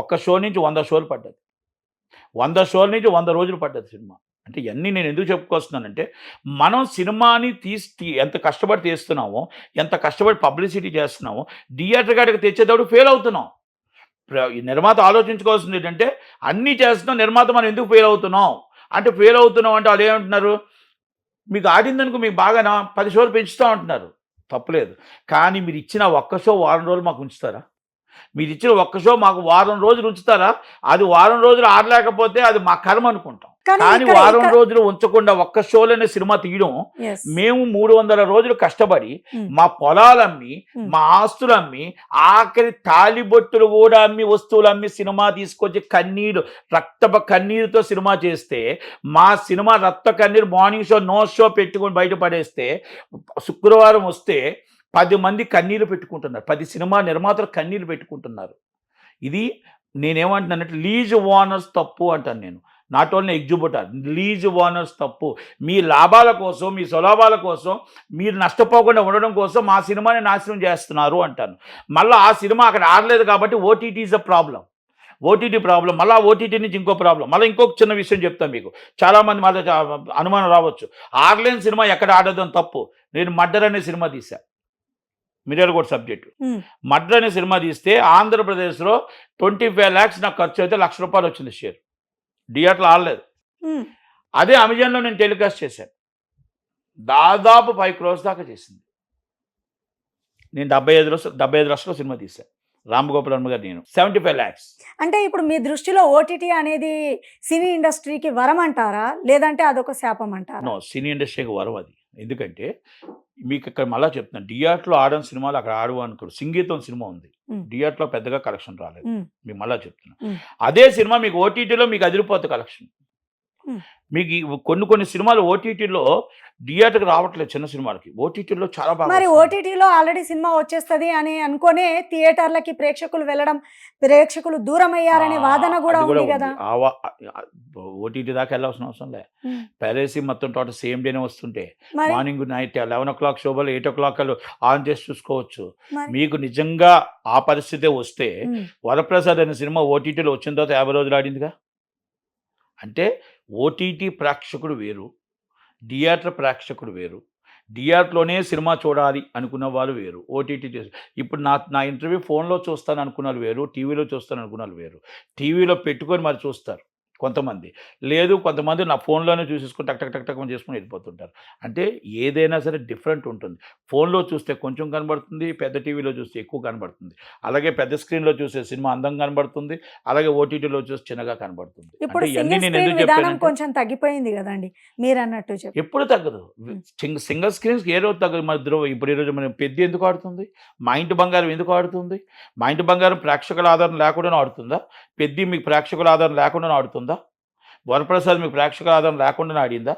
ఒక్క షో నుంచి 100 షోలు పడ్డది, 100 షోల నుంచి 100 రోజులు పడ్డది సినిమా. అంటే ఇవన్నీ నేను ఎందుకు చెప్పుకొస్తున్నానంటే, మనం సినిమాని ఎంత కష్టపడి తీస్తున్నామో, ఎంత కష్టపడి పబ్లిసిటీ చేస్తున్నామో, థియేటర్ కాడికి తెచ్చేటప్పుడు ఫెయిల్ అవుతున్నాం. ఈ నిర్మాత ఆలోచించుకోవాల్సింది ఏంటంటే, అన్నీ చేస్తున్నాం, నిర్మాత మనం ఎందుకు ఫెయిల్ అవుతున్నాం అంటే వాళ్ళు ఏమంటున్నారు, మీకు ఆడిందనుకో మీకు బాగా 10 షోలు పెంచుతూ ఉంటున్నారు, తప్పులేదు. కానీ మీరు ఇచ్చిన ఒక్క షో వారం రోజులు మాకు ఉంచుతారా? మీరు ఇచ్చిన ఒక్క షో మాకు వారం రోజులు ఉంచుతారా? అది వారం రోజులు ఆడలేకపోతే అది మా కర్మ అనుకుంటాం. కానీ వారం రోజులు ఉంచకుండా ఒక్క షోలోనే సినిమా తీయడం, మేము 300 రోజులు కష్టపడి మా పొలాలమ్మి, మా ఆస్తులమ్మి, ఆఖరి తాలిబొట్టులు కూడా అమ్మి, వస్తువులు అమ్మి సినిమా తీసుకొచ్చి కన్నీరుతో సినిమా చేస్తే, మా సినిమా రక్త కన్నీరు మార్నింగ్ షో నో షో పెట్టుకొని బయటపడేస్తే, శుక్రవారం వస్తే 10 మంది కన్నీరు పెట్టుకుంటున్నారు, 10 సినిమా నిర్మాతలు కన్నీరు పెట్టుకుంటున్నారు. ఇది నేనేమంటున్నానంటే లీజ్ ఓనర్స్ తప్పు అంటాను నేను. Not only exhibitor, release owners తప్పు. మీ లాభాల కోసం, మీ స్వలాభాల కోసం, మీరు నష్టపోకుండా ఉండడం కోసం మా సినిమాని నాశనం చేస్తున్నారు అంటాను. మళ్ళీ ఆ సినిమా అక్కడ ఆడలేదు కాబట్టి OTT is a problem. OTT problem, మళ్ళీ ఓటీటీ నుంచి ఇంకో ప్రాబ్లం. మళ్ళీ ఇంకొక చిన్న విషయం చెప్తాను మీకు, చాలామంది మళ్ళీ అనుమానం రావచ్చు, ఆర్లైన్ సినిమా ఎక్కడ ఆడదని తప్పు. నేను మర్డర్ అనే సినిమా తీశా, మిర్రర్ కోడ్ సబ్జెక్టు. మర్డర్ అనే సినిమా తీస్తే ఆంధ్రప్రదేశ్లో 25 lakhs నాకు ఖర్చు అయితే ₹1,00,000 వచ్చింది షేర్. థియేటర్లో ఆడలేదు. అదే అమెజాన్లో నేను టెలికాస్ట్ చేశాను, దాదాపు 5 crores దాకా చేసింది. నేను 75 లక్షల సినిమా తీశాను, రామగోపాల్ వర్మ గారు, నేను 75 lakhs. అంటే ఇప్పుడు మీ దృష్టిలో ఓటీటీ అనేది సినీ ఇండస్ట్రీకి వరం అంటారా, లేదంటే అదొక శాపం అంటారా? నో, సినీ ఇండస్ట్రీకి వరం అది. ఎందుకంటే మీకు ఇక్కడ మళ్ళీ చెప్తున్నాను, థియేటర్లో ఆడని సినిమాలు అక్కడ ఆడవు అనుకోరు. సంగీతం సినిమా ఉంది, థియేటర్లో పెద్దగా కలెక్షన్ రాలేదు. మీకు మళ్ళీ చెప్తున్నాను, అదే సినిమా మీకు ఓటీటీలో మీకు అదిరిపోతుంది కలెక్షన్. మీకు కొన్ని సినిమాలు ఓటీటీలో థియేటర్కి రావట్లేదు, చిన్న సినిమాలకి ఓటీటీలో చాలా బాగా. మరి ఓటీటీలో ఆల్రెడీ సినిమా వచ్చేస్తుంది అని అనుకునే థియేటర్లకి ప్రేక్షకులు వెళ్ళడం, ప్రేక్షకులు దూరం అయ్యారనే వాదన కూడా ఉంది కదా. ఓటీటీ దాకా వెళ్ళాల్సిన అవసరం లే, పైరసీ మొత్తం టోటల్ సేమ్ డేనే వస్తుంటే morning night 11 o'clock షోబోలు 8 o'clock on చేసి చూసుకోవచ్చు. మీకు నిజంగా ఆ పరిస్థితే వస్తే వరప్రసాద్ అనే సినిమా ఓటీటీలో వచ్చిన తర్వాత 50 రోజులు ఆడిందిగా. అంటే ఓటీటీ ప్రేక్షకుడు వేరు, థియేటర్ ప్రేక్షకుడు వేరు. థియేటర్లోనే సినిమా చూడాలి అనుకున్న వాళ్ళు వేరు, ఓటీటీ చేసి. ఇప్పుడు నా ఇంటర్వ్యూ ఫోన్లో చూస్తాను అనుకున్న వాళ్ళు వేరు, టీవీలో చూస్తాను అనుకున్న వాళ్ళు వేరు. టీవీలో పెట్టుకొని మరి చూస్తారు కొంతమంది, లేదు కొంతమంది నా ఫోన్లోనే చూసేసుకొని టక్ టక్ టక్ టక్ చేసుకుని వెళ్ళిపోతుంటారు. అంటే ఏదైనా సరే డిఫరెంట్ ఉంటుంది. ఫోన్లో చూస్తే కొంచెం కనబడుతుంది, పెద్ద టీవీలో చూస్తే ఎక్కువ కనబడుతుంది. అలాగే పెద్ద స్క్రీన్లో చూసే సినిమా అందంగా కనబడుతుంది, అలాగే ఓటీటీలో చూస్తే చిన్నగా కనబడుతుంది. ఇప్పుడు నేను ఎందుకు చెప్పాను, కొంచెం తగ్గిపోయింది కదండి మీరు అన్నట్టు. ఎప్పుడు తగ్గదు, సింగిల్ స్క్రీన్స్ ఏ రోజు తగ్గదు. మన ఇప్పుడు ఈరోజు మనం పెద్ద ఎందుకు ఆడుతుంది, మా ఇంటి బంగారం ఎందుకు ఆడుతుంది? మా ఇంటి బంగారం ప్రేక్షకుల ఆధారం లేకుండా ఆడుతుందా? పెద్ద మీకు ప్రేక్షకుల ఆధారం లేకుండా ఆడుతుందా? వరప్రసాద్ మీకు ప్రేక్షకుల ఆధారం లేకుండా ఆడిందా?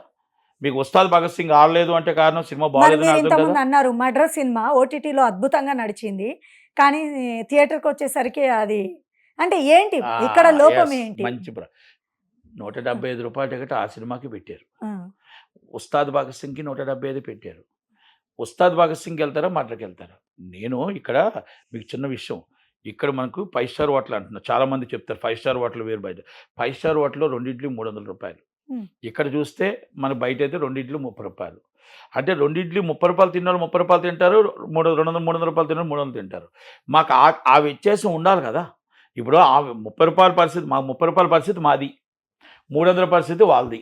మీకు ఉస్తాద్ భగత్ సింగ్ ఆడలేదు అంటే కారణం సినిమా బాగాలేదు అన్నారు. మర్డర్ సినిమా ఓటీటీలో అద్భుతంగా నడిచింది, కానీ థియేటర్కి వచ్చేసరికి అది అంటే ఏంటి ఇక్కడ లోపం ఏంటి? మంచి ₹175 టికెట్ ఆ సినిమాకి పెట్టారు. ఉస్తాద్ భగత్ సింగ్కి 175 పెట్టారు. ఉస్తాద్ భగత్ సింగ్కి వెళ్తారా, మర్డర్కి వెళ్తారా? నేను ఇక్కడ మీకు చిన్న విషయం, ఇక్కడ మనకు 5 star హోటల్ అంటున్నారు, చాలామంది చెప్తారు 5 star హోటల్ వేరు, బయట 5 star హోటల్లో 2 ఇడ్లీ ₹300. ఇక్కడ చూస్తే మన బయట అయితే 2 ఇడ్లీ ₹30. అంటే 2 ఇడ్లీ ₹30 తిన్నారు, ₹30 తింటారు, 300 తిన్నారు, 300 తింటారు. మాకు ఆ వ్యత్యాసం ఉండాలి కదా. ఇప్పుడు ఆ ₹30 పరిస్థితి, మా ₹30 పరిస్థితి మాది, 300 పరిస్థితి వాళ్ళది.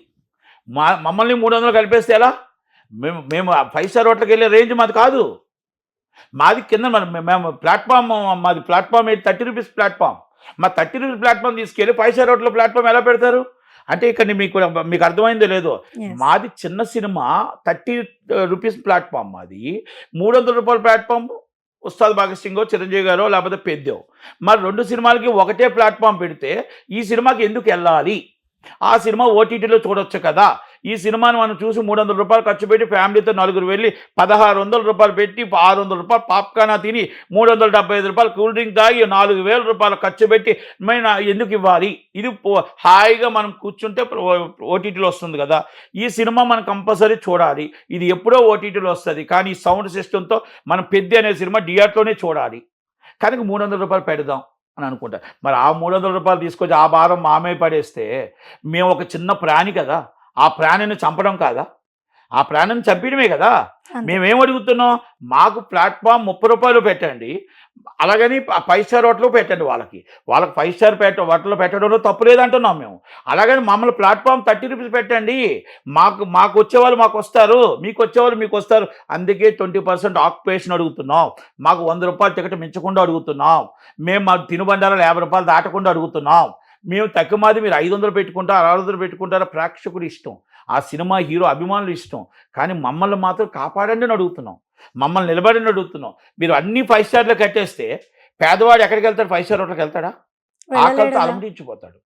మమ్మల్ని 300 కలిపేస్తే ఎలా? మేము 5 star హోటల్కి వెళ్ళే రేంజ్ మాది కాదు. మాది కింద మేము ప్లాట్ఫామ్, మాది ప్లాట్ఫామ్ ఏంటి, ₹30 ప్లాట్ఫామ్. మా ₹30 ప్లాట్ఫామ్ తీసుకెళ్ళి 5 star హోటల్ ప్లాట్ఫామ్ ఎలా పెడతారు? అంటే ఇక్కడ మీకు అర్థమైందో లేదో, మాది చిన్న సినిమా ₹30 ప్లాట్ఫామ్, మాది ₹300 ప్లాట్ఫామ్. ఉస్తాద్ భగత్ సింగో, చిరంజీవి గారో, లేకపోతే పెద్దో. మరి 2 సినిమాలకి ఒకటే ప్లాట్ఫామ్ పెడితే ఈ సినిమాకి ఎందుకు వెళ్ళాలి? ఆ సినిమా ఓటీటీలో చూడొచ్చు కదా. ఈ సినిమాని మనం చూసి ₹300 ఖర్చు పెట్టి ఫ్యామిలీతో 4 వెళ్ళి ₹1,600 పెట్టి ₹600 పాప్కార్న్ తిని ₹375 కూల్ డ్రింక్ తాగి ₹4,000 ఖర్చు పెట్టి మేము ఎందుకు ఇవ్వాలి? ఇది హాయిగా మనం కూర్చుంటే ఓటీటీలో వస్తుంది కదా. ఈ సినిమా మనం కంపల్సరీ చూడాలి, ఇది ఎప్పుడో ఓటీటీలో వస్తుంది. కానీ ఈ సౌండ్ సిస్టంతో మనం పెద్ద అనే సినిమా థియేటర్లోనే చూడాలి, కనుక ₹300 పెడదాం అని అనుకుంటా. మరి ఆ ₹300 తీసుకొచ్చి ఆ భారం మామే పడేస్తే మేము ఒక చిన్న ప్రాణి కదా, ఆ ప్రాణిని చంపడం కాదా? ఆ ప్రాణిని చంపడమే కదా. మేమేం అడుగుతున్నాం, మాకు ప్లాట్ఫామ్ ₹30 పెట్టండి, అలాగని 5 star హోటల్ పెట్టండి. వాళ్ళకి 5 star హోటల్లో పెట్టడంలో తప్పు లేదంటున్నాం మేము. అలాగని మమ్మల్ని ప్లాట్ఫామ్ ₹30 పెట్టండి, మాకు వచ్చేవాళ్ళు మాకు వస్తారు, మీకు వచ్చేవాళ్ళు మీకు వస్తారు. అందుకే 20% ఆక్యుపేషన్ అడుగుతున్నాం. మాకు ₹100 టికెట్ మించకుండా అడుగుతున్నాం. మేము మా తినుబండారాలు ₹50 దాటకుండా అడుగుతున్నాం. మేము తక్కువ మాది, మీరు 500 పెట్టుకుంటారు, 600 పెట్టుకుంటారా, ప్రేక్షకుడు ఇష్టం, ఆ సినిమా హీరో అభిమానులు ఇష్టం. కానీ మమ్మల్ని మాత్రం కాపాడండి అని అడుగుతున్నాం, మమ్మల్ని నిలబడండి అడుగుతున్నాం. మీరు అన్ని 5 starలో కట్టేస్తే పేదవాడు ఎక్కడికి వెళ్తాడు? 5 star హోటల్కి వెళ్తాడా? ఆకలితో అలమటించిపోతాడు.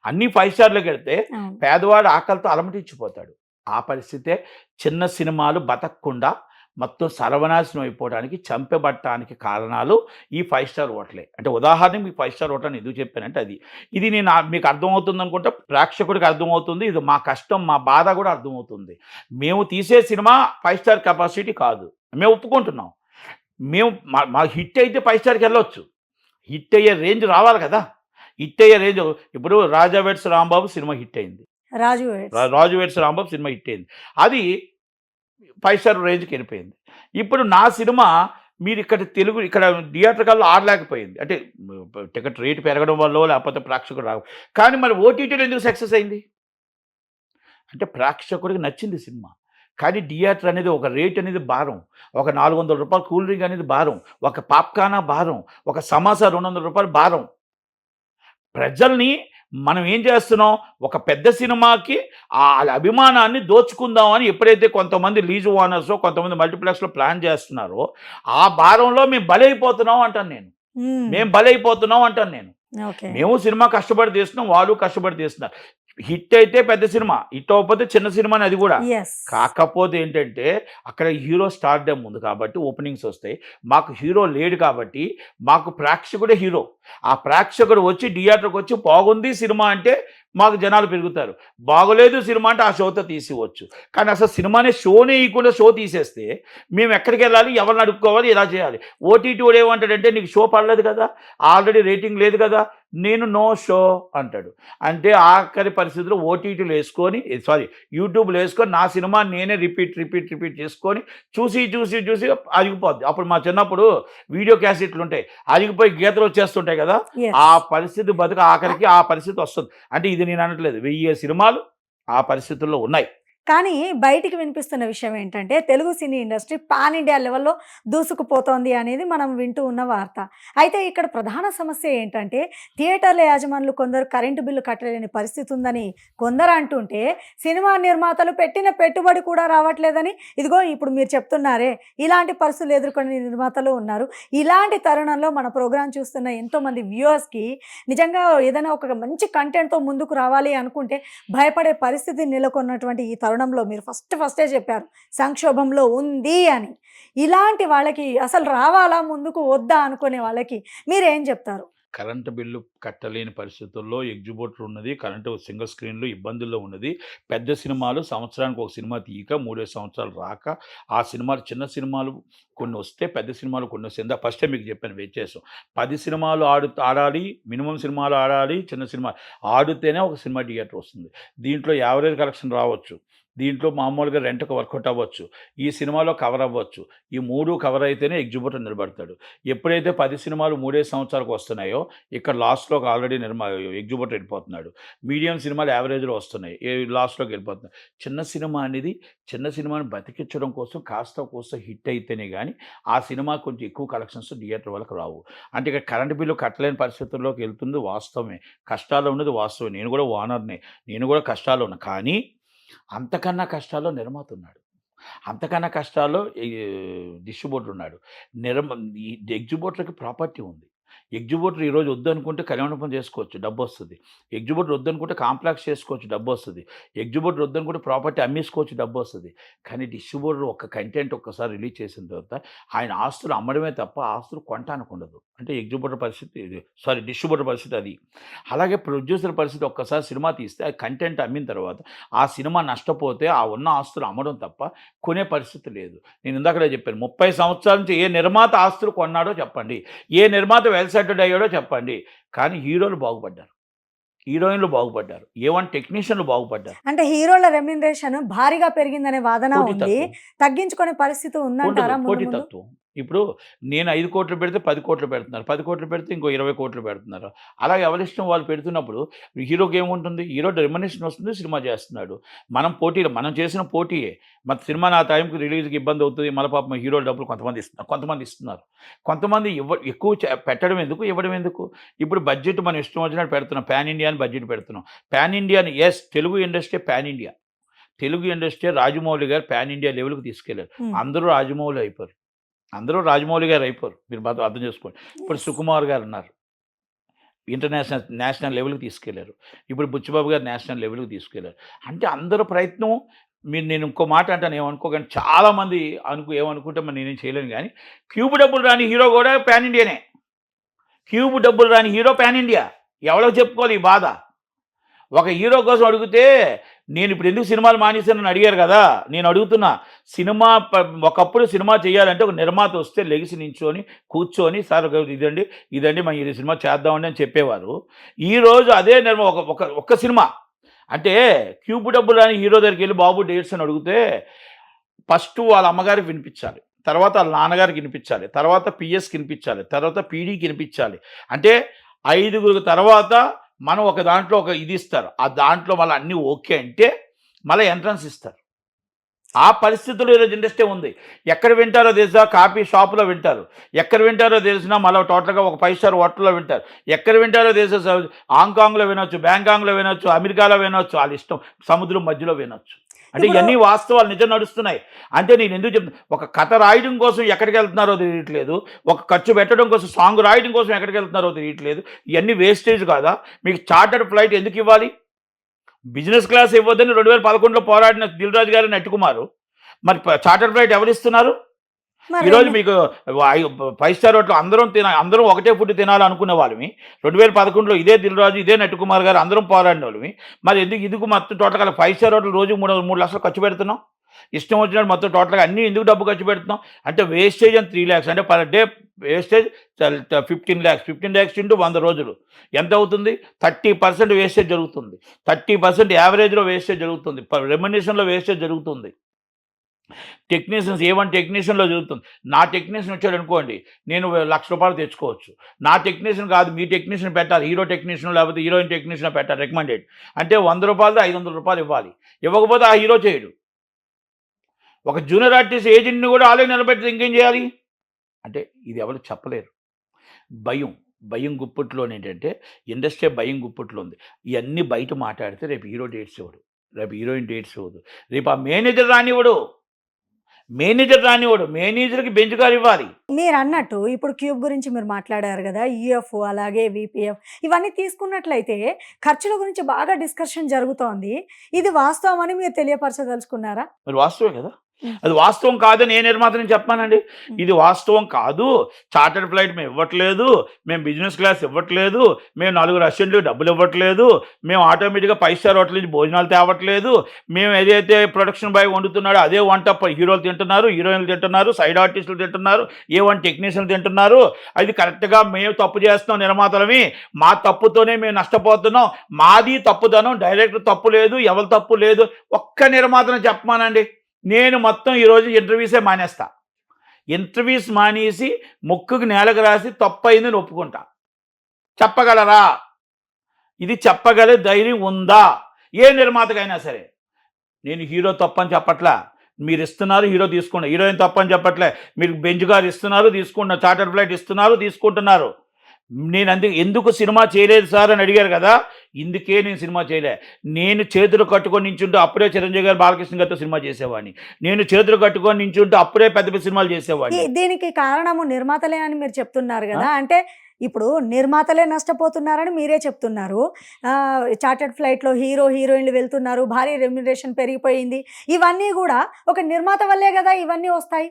అన్ని 5 starలోకి వెళ్తే పేదవాడు ఆకలితో అలమటించిపోతాడు. ఆ పరిస్థితే చిన్న సినిమాలు బతకకుండా మొత్తం సర్వనాశనం అయిపోవడానికి చంపబట్టడానికి కారణాలు ఈ 5 స్టార్ హోటలే. అంటే ఉదాహరణకి మీకు 5 స్టార్ హోటల్ అని ఎందుకు చెప్పానంటే అది ఇది నేను మీకు అర్థమవుతుంది అనుకుంటా, ప్రేక్షకుడికి అర్థమవుతుంది, ఇది మా కష్టం మా బాధ కూడా అర్థమవుతుంది. మేము తీసే సినిమా 5 స్టార్ కెపాసిటీ కాదు, మేము ఒప్పుకుంటున్నాం. మేము మా హిట్ అయితే 5 స్టార్కి వెళ్ళొచ్చు, హిట్ అయ్యే రేంజ్ రావాలి కదా. హిట్ అయ్యే రేంజ్ ఇప్పుడు రాజా వెడ్స్ రాంబాబు సినిమా హిట్ అయింది, రాజు వెడ్స్ రాంబాబు సినిమా హిట్ అయింది, అది 5 స్టార్ రేంజ్కి వెళ్ళిపోయింది. ఇప్పుడు నా సినిమా మీరు ఇక్కడ థియేటర్కల్లో ఆడలేకపోయింది, అంటే టికెట్ రేటు పెరగడం వల్ల లేకపోతే ప్రేక్షకుడు రావు. కానీ మరి ఓటీటీలో ఎందుకు సక్సెస్ అయింది అంటే ప్రేక్షకుడికి నచ్చింది సినిమా. కానీ థియేటర్ అనేది ఒక రేట్ అనేది భారం, ఒక 400 రూపాయలు కూల్ డ్రింక్ అనేది భారం, ఒక పాప్కార్న్ భారం, ఒక సమోసా 200 రూపాయలు భారం. ప్రజల్ని మనం ఏం చేస్తున్నాం, ఒక పెద్ద సినిమాకి ఆ అభిమానాన్ని దోచుకుందామని ఎప్పుడైతే కొంతమంది లీజ్ ఓనర్స్ కొంతమంది మల్టీప్లెక్స్లో ప్లాన్ చేస్తున్నారో ఆ భారంలో మేము బలైపోతున్నాం అంటాను నేను. మేము సినిమా కష్టపడి తీస్తున్నాం, వాళ్ళు కష్టపడి తీస్తున్నారు. హిట్ అయితే పెద్ద సినిమా, హిట్ అవ్వకపోతే చిన్న సినిమాని అది కూడా. కాకపోతే ఏంటంటే అక్కడ హీరో స్టార్డమ్ ఉంది కాబట్టి ఓపెనింగ్స్ వస్తాయి, మాకు హీరో లేడు కాబట్టి మాకు ప్రేక్షకుడే హీరో. ఆ ప్రేక్షకుడు వచ్చి థియేటర్కి వచ్చి బాగుంది సినిమా అంటే మాకు జనాలు పెరుగుతారు, బాగోలేదు సినిమా అంటే ఆ షోతో తీసివచ్చు. కానీ అసలు సినిమానే షోనే ఇవ్వకుండా షో తీసేస్తే మేము ఎక్కడికి వెళ్ళాలి, ఎవరిని అడుక్కోవాలి, ఎలా చేయాలి? ఓటీటీ వాడు ఏమంటాడంటే నీకు షో పడలేదు కదా, ఆల్రెడీ రేటింగ్ లేదు కదా, నేను నో షో అంటాడు. అంటే ఆఖరి పరిస్థితుల్లో ఓటీటీలు వేసుకొని యూట్యూబ్లో వేసుకొని నా సినిమా నేనే రిపీట్ చేసుకొని చూసి అరిగిపోద్ది. అప్పుడు మా చిన్నప్పుడు వీడియో క్యాసెట్లు ఉంటాయి, అరిగిపోయి గీతలు వచ్చేస్తుంటాయి కదా, ఆ పరిస్థితి ఆఖరికి ఆ పరిస్థితి వస్తుంది. అంటే ఇది నేను అనట్లేదు, 1000 సినిమాలు ఆ పరిస్థితుల్లో ఉన్నాయి. కానీ బయటికి వినిపిస్తున్న విషయం ఏంటంటే Telugu cine industry pan India లెవెల్లో దూసుకుపోతోంది అనేది మనం వింటూ ఉన్న వార్త. అయితే ఇక్కడ ప్రధాన సమస్య ఏంటంటే థియేటర్ల యాజమానులు కొందరు కరెంటు బిల్లు కట్టలేని పరిస్థితి ఉందని కొందరు అంటుంటే, సినిమా నిర్మాతలు పెట్టిన పెట్టుబడి కూడా రావట్లేదని ఇదిగో ఇప్పుడు మీరు చెప్తున్నారే, ఇలాంటి పరిస్థితులు ఎదుర్కొనే నిర్మాతలు ఉన్నారు. ఇలాంటి తరుణంలో మన ప్రోగ్రాం చూస్తున్న ఎంతోమంది వ్యూవర్స్కి నిజంగా ఏదైనా ఒక మంచి కంటెంట్తో ముందుకు రావాలి అనుకుంటే భయపడే పరిస్థితి నెలకొన్నటువంటి ఈ తరుణంలో మీరు ఫస్టే చెప్పారు సంక్షోభంలో ఉంది అని. ఇలాంటి వాళ్ళకి అసలు రావాలా ముందుకు వద్దా అనుకునే వాళ్ళకి మీరేం చెప్తారు? కరెంటు బిల్లు కట్టలేని పరిస్థితుల్లో ఎగ్జిబిటర్ ఉన్నది, కరెంటు సింగిల్ స్క్రీన్లు ఇబ్బందుల్లో ఉన్నది. పెద్ద సినిమాలు సంవత్సరానికి ఒక సినిమా తీయక 3 సంవత్సరాలు రాక, ఆ సినిమాలు చిన్న సినిమాలు కొన్ని వస్తే, పెద్ద సినిమాలు కొన్ని వస్తే. ఫస్టే మీకు చెప్పాను వ్యత్యాసం. 10 సినిమాలు ఆడాలి, మినిమం సినిమాలు ఆడాలి, చిన్న సినిమా ఆడితేనే ఒక సినిమా థియేటర్ వస్తుంది. దీంట్లో యావరేజ్ కలెక్షన్ రావచ్చు, దీంట్లో మామూలుగా రెంట్కి వర్కౌట్ అవ్వచ్చు, ఈ సినిమాలో కవర్ అవ్వచ్చు. ఈ 3 కవర్ అయితేనే ఎగ్జిబిటర్ నిలబడతాడు. ఎప్పుడైతే 10 సినిమాలు 3 సంవత్సరాలకు వస్తున్నాయో ఇక్కడ లాస్ట్లోకి ఆల్రెడీ ఎగ్జిబిటర్ వెళ్ళిపోతున్నాడు. మీడియం సినిమాలు యావరేజ్లో వస్తున్నాయి, లాస్ట్లోకి వెళ్ళిపోతున్నాయి. చిన్న సినిమాని బతికించడం కోసం కాస్త హిట్ అయితేనే కానీ ఆ సినిమా కొంచెం ఎక్కువ కలెక్షన్స్ థియేటర్ వాళ్ళకి రావు. అంటే ఇక్కడ కరెంటు బిల్లు కట్టలేని పరిస్థితుల్లోకి వెళ్తుంది వాస్తవమే, కష్టాలు ఉన్నది వాస్తవమే. నేను కూడా ఓనర్నే, నేను కూడా కష్టాలు ఉన్నా. కానీ అంతకన్నా కష్టాల్లో నిర్మాత ఉన్నాడు, అంతకన్నా కష్టాల్లో డిస్ట్రిబ్యూటర్ ఉన్నాడు. ఈ ఎగ్జిబిటర్కి ప్రాపర్టీ ఉంది. ఎగ్జిబిటర్ ఈరోజు వద్దనుకుంటే కళ్యాణం చేసుకోవచ్చు, డబ్బు వస్తుంది. ఎగ్జిబిటర్ వద్దనుకుంటే కాంప్లెక్స్ చేసుకోవచ్చు, డబ్బు వస్తుంది. ఎగ్జిబిటర్ వద్దనుకుంటే ప్రాపర్టీ అమ్మేసుకోవచ్చు, డబ్బు వస్తుంది. కానీ డిస్ట్రిబ్యూటర్ ఒక కంటెంట్ ఒక్కసారి రిలీజ్ చేసిన తర్వాత ఆయన ఆస్తులు అమ్మడమే తప్ప ఆస్తులు కొనటానికి ఉండదు. అంటే డిస్ట్రిబ్యూటర్ పరిస్థితి అది. అలాగే ప్రొడ్యూసర్ పరిస్థితి, ఒక్కసారి సినిమా తీస్తే ఆ కంటెంట్ అమ్మిన తర్వాత ఆ సినిమా నష్టపోతే ఆ ఉన్న ఆస్తులు అమ్మడం తప్ప కొనే పరిస్థితి లేదు. నేను ఇందాకడే చెప్పాను, 30 సంవత్సరాల నుంచి ఏ నిర్మాత ఆస్తులు కొన్నాడో చెప్పండి, ఏ నిర్మాత వెల్ సెటిల్డ్ అయ్యాడో చెప్పండి. కానీ హీరోలు బాగుపడ్డారు, హీరోయిన్లు బాగుపడ్డారు, ఏవన్ టెక్నీషియన్లు బాగుపడ్డారు. అంటే హీరోల రెమ్యునరేషన్ భారీగా పెరిగిందనే వాదన ఉంది, తగ్గించుకునే పరిస్థితి ఉందంటారా? పోటీతత్వం. ఇప్పుడు నేను 5 కోట్లు పెడితే 10 కోట్లు పెడుతున్నారు, 10 కోట్లు పెడితే ఇంకో 20 కోట్లు పెడుతున్నారు. అలాగే ఎవరిష్టం వాళ్ళు పెడుతున్నప్పుడు హీరోకి ఏముంటుంది, హీరో రెమ్యునరేషన్ వస్తుంది, సినిమా చేస్తున్నాడు. మనం చేసిన పోటీయే. మన సినిమా నా టైంకి రిలీజ్కి ఇబ్బంది అవుతుంది, మళ్ళీ పాపం హీరో డబ్బులు కొంతమంది ఇస్తున్నారు, కొంతమంది ఎక్కువ పెట్టడం ఎందుకు, ఇవ్వడం ఎందుకు? ఇప్పుడు బడ్జెట్ మనం ఇష్టం వచ్చినట్టు పెడుతున్నాం, పాన్ ఇండియా అని బడ్జెట్ పెడుతున్నాం. పాన్ ఇండియాని Telugu industry pan India, Telugu industry Rajamouli గారు పాన్ ఇండియా లెవెల్కి తీసుకెళ్లారు. అందరూ రాజమౌళి అయిపోయారు, మీరు మాత్రం అర్థం చేసుకోండి. ఇప్పుడు సుకుమార్ గారు ఉన్నారు, నేషనల్ లెవెల్కి తీసుకెళ్లారు. ఇప్పుడు బుచ్చిబాబు గారు నేషనల్ లెవెల్కి తీసుకెళ్లారు. అంటే అందరూ ప్రయత్నం నేను ఇంకో మాట అంటాను ఏమనుకోకండి, చాలామంది ఏమనుకుంటే మరి నేనేం చేయలేను కానీ క్యూబ్ డబ్బులు రాని హీరో కూడా పాన్ ఇండియానే. క్యూబ్ డబ్బులు రాని హీరో పాన్ ఇండియా. ఎవరో చెప్పుకోవాలి ఈ బాధ. ఒక హీరో కోసం అడిగితే నేను ఇప్పుడు ఎందుకు సినిమాలు మానేశానని అడిగారు కదా, నేను అడుగుతున్నా. ఒకప్పుడు సినిమా చేయాలంటే ఒక నిర్మాత వస్తే లెగిసి నించొని కూర్చొని సార్ ఇదండి మనం ఈ సినిమా చేద్దామండి అని చెప్పేవారు. ఈరోజు అదే ఒక సినిమా అంటే క్యూబ్ డబ్బులు రాని హీరో దగ్గరికి వెళ్ళి బాబు డేట్స్ అని అడిగితే ఫస్ట్ వాళ్ళ అమ్మగారికి వినిపించాలి, తర్వాత వాళ్ళ నాన్నగారికి వినిపించాలి, తర్వాత పిఎస్కి వినిపించాలి, తర్వాత పీడీకి వినిపించాలి. అంటే 5 తర్వాత మనం ఒక దాంట్లో ఇది ఇస్తారు. ఆ దాంట్లో మళ్ళీ అన్నీ ఓకే అంటే మళ్ళీ ఎంట్రన్స్ ఇస్తారు. ఆ పరిస్థితుల్లో ఈరోజు ఇండస్ట్రీ ఉంది. ఎక్కడ వింటారో తెలుసా? కాఫీ షాపులో వింటారు. ఎక్కడ వింటారో తెలిసినా మళ్ళీ టోటల్గా ఒక 5 స్టార్ హోటల్లో వింటారు. ఎక్కడ వింటారో తెలుసా? హాంకాంగ్లో వినొచ్చు, బ్యాంకాంగ్లో వినొచ్చు, అమెరికాలో వినొచ్చు, వాళ్ళ ఇష్టం. సముద్రం మధ్యలో వినొచ్చు. అంటే ఇవన్నీ వాస్తవాలు నిజం నడుస్తున్నాయి. అంటే నేను ఎందుకు చెప్తున్నా, ఒక కథ రాయడం కోసం ఎక్కడికి వెళ్తున్నారో తెలియట్లేదు, ఒక ఖర్చు పెట్టడం కోసం సాంగ్ రాయడం కోసం ఎక్కడికి వెళ్తున్నారో తెలియట్లేదు. ఇవన్నీ వేస్టేజ్ కాదా? మీకు చార్టర్డ్ ఫ్లైట్ ఎందుకు ఇవ్వాలి? బిజినెస్ క్లాస్ ఇవ్వద్దని 2011లో పోరాడిన దిల్ రాజు గారు, నట్టుకుమారు. మరి చార్టర్డ్ ఫ్లైట్ ఎవరిస్తున్నారు? ఈరోజు మీకు 5 స్టార్ హోటల్ అందరం ఒకటే ఫుడ్ తినాలనుకునే వాళ్ళమి. 2011లో ఇదే దిల్ రాజు, ఇదే నట్టుకుమార్ గారు అందరం పోరాడిన వాళ్ళమి. మరి ఎందుకు మొత్తం టోటల్గా 5 స్టార్ హోటల్ రోజు 3 లక్షలు ఖర్చు పెడుతున్నాం? ఇష్టం వచ్చినట్టు మొత్తం టోటల్గా అన్నీ ఎందుకు డబ్బు ఖర్చు పెడుతున్నాం? అంటే వేస్టేజ్ అని 3 lakhs, అంటే per day wastage 15 lakhs. 15 lakhs into 100 రోజులు ఎంత అవుతుంది? 30% వేస్టేజ్ జరుగుతుంది. 30% యావరేజ్లో వేస్టేజ్ జరుగుతుంది. రెమ్యునరేషన్లో వేస్టేజ్ జరుగుతుంది. టెక్నీషియన్స్ A1 టెక్నీషియన్లో జరుగుతుంది. నా టెక్నీషియన్ వచ్చాడు అనుకోండి, నేను ₹1,00,000 తెచ్చుకోవచ్చు. నా టెక్నీషియన్ కాదు, మీ టెక్నీషియన్ పెట్టాలి. హీరో టెక్నీషియన్ లేకపోతే హీరోయిన్ టెక్నీషియన్ పెట్టాలి రికమెండెడ్. అంటే ₹100 ₹500 ఇవ్వాలి. ఇవ్వకపోతే ఆ హీరో చేయడు. ఒక జూనియర్ ఆర్టిస్ట్ ఏజెంట్ని కూడా ఆలయం నిలబెట్టి ఇంకేం చేయాలి? అంటే ఇది ఎవరు చెప్పలేరు. భయం గుప్పట్లో ఏంటంటే ఇండస్ట్రీ భయం గుప్పట్లో ఉంది. ఇవన్నీ బయట మాట్లాడితే రేపు హీరో డేట్స్ ఇవ్వడు, రేపు హీరోయిన్ డేట్స్ ఇవ్వదు, రేపు ఆ మేనేజర్ రానివ్వడు. మేనేజర్కి బెంచ్ కార్ ఇవ్వాలి. మీరు అన్నట్టు ఇప్పుడు క్యూబ్ గురించి మీరు మాట్లాడారు కదా, ఈఎఫ్ అలాగే విపిఎఫ్ ఇవన్నీ తీసుకున్నట్లయితే ఖర్చుల గురించి బాగా డిస్కషన్ జరుగుతోంది. ఇది వాస్తవం అని మీరు తెలియపరచదలుచుకున్నారా? మరి వాస్తవే కదా. అది వాస్తవం కాదని ఏ నిర్మాతని చెప్పానండి. ఇది వాస్తవం కాదు, చార్టర్డ్ ఫ్లైట్ మేము ఇవ్వట్లేదు, మేము బిజినెస్ క్లాస్ ఇవ్వట్లేదు, మేము 4 అసిస్టెంట్లకు డబ్బులు ఇవ్వట్లేదు, మేము ఆటోమేటిక్గా 5 స్టార్ హోటల్ నుంచి భోజనాలు తేవట్లేదు, మేము ఏదైతే ప్రొడక్షన్ బాయ్ వండుతున్నాడో అదే వంట హీరోలు తింటున్నారు, హీరోయిన్లు తింటున్నారు, సైడ్ ఆర్టిస్టులు తింటున్నారు, A1 టెక్నీషియన్లు తింటున్నారు. అది కరెక్ట్గా మేము తప్పు చేస్తున్నాం నిర్మాతలమి, మా తప్పుతోనే మేము నష్టపోతున్నాం, మాది తప్పుదనం, డైరెక్టర్ తప్పు లేదు, ఎవరి తప్పు లేదు. ఒక్క నిర్మాతను చెప్పమానండి. నేను మొత్తం ఈరోజు ఇంటర్వ్యూసే మానేస్తా. ఇంటర్వ్యూస్ మానేసి ముక్కుకు నేలకు రాసి తప్పు అయిందని ఒప్పుకుంటా. చెప్పగలరా? ఇది చెప్పగలే ధైర్యం ఉందా ఏ నిర్మాతకైనా సరే? నేను హీరో తప్పని చెప్పట్లా, మీరు ఇస్తున్నారు హీరో తీసుకున్నా. హీరోయిన్ తప్పని చెప్పట్లే, మీరు బెంచ్ కార్ ఇస్తున్నారు తీసుకుంటున్నారు, చార్టర్ ఫ్లైట్ ఇస్తున్నారు తీసుకుంటున్నారు. నేను ఎందుకు సినిమా చేయలేదు సార్ అని అడిగారు కదా, ఇందుకే నేను సినిమా చేయలే. నేను చేతులు కట్టుకొని నించుంటే అప్పుడే చిరంజీవి గారు బాలకృష్ణ గారితో సినిమా చేసేవాడిని. నేను చేతులు కట్టుకొని నించుంటే అప్పుడే పెద్ద పెద్ద సినిమాలు చేసేవాడిని. దీనికి కారణము నిర్మాతలే అని మీరు చెప్తున్నారు కదా, అంటే ఇప్పుడు నిర్మాతలే నష్టపోతున్నారని మీరే చెప్తున్నారు. చార్టర్డ్ ఫ్లైట్లో హీరోయిన్లు వెళ్తున్నారు, భారీ రెమ్యునరేషన్ పెరిగిపోయింది. ఇవన్నీ కూడా ఒక నిర్మాత వల్లే కదా ఇవన్నీ వస్తాయి.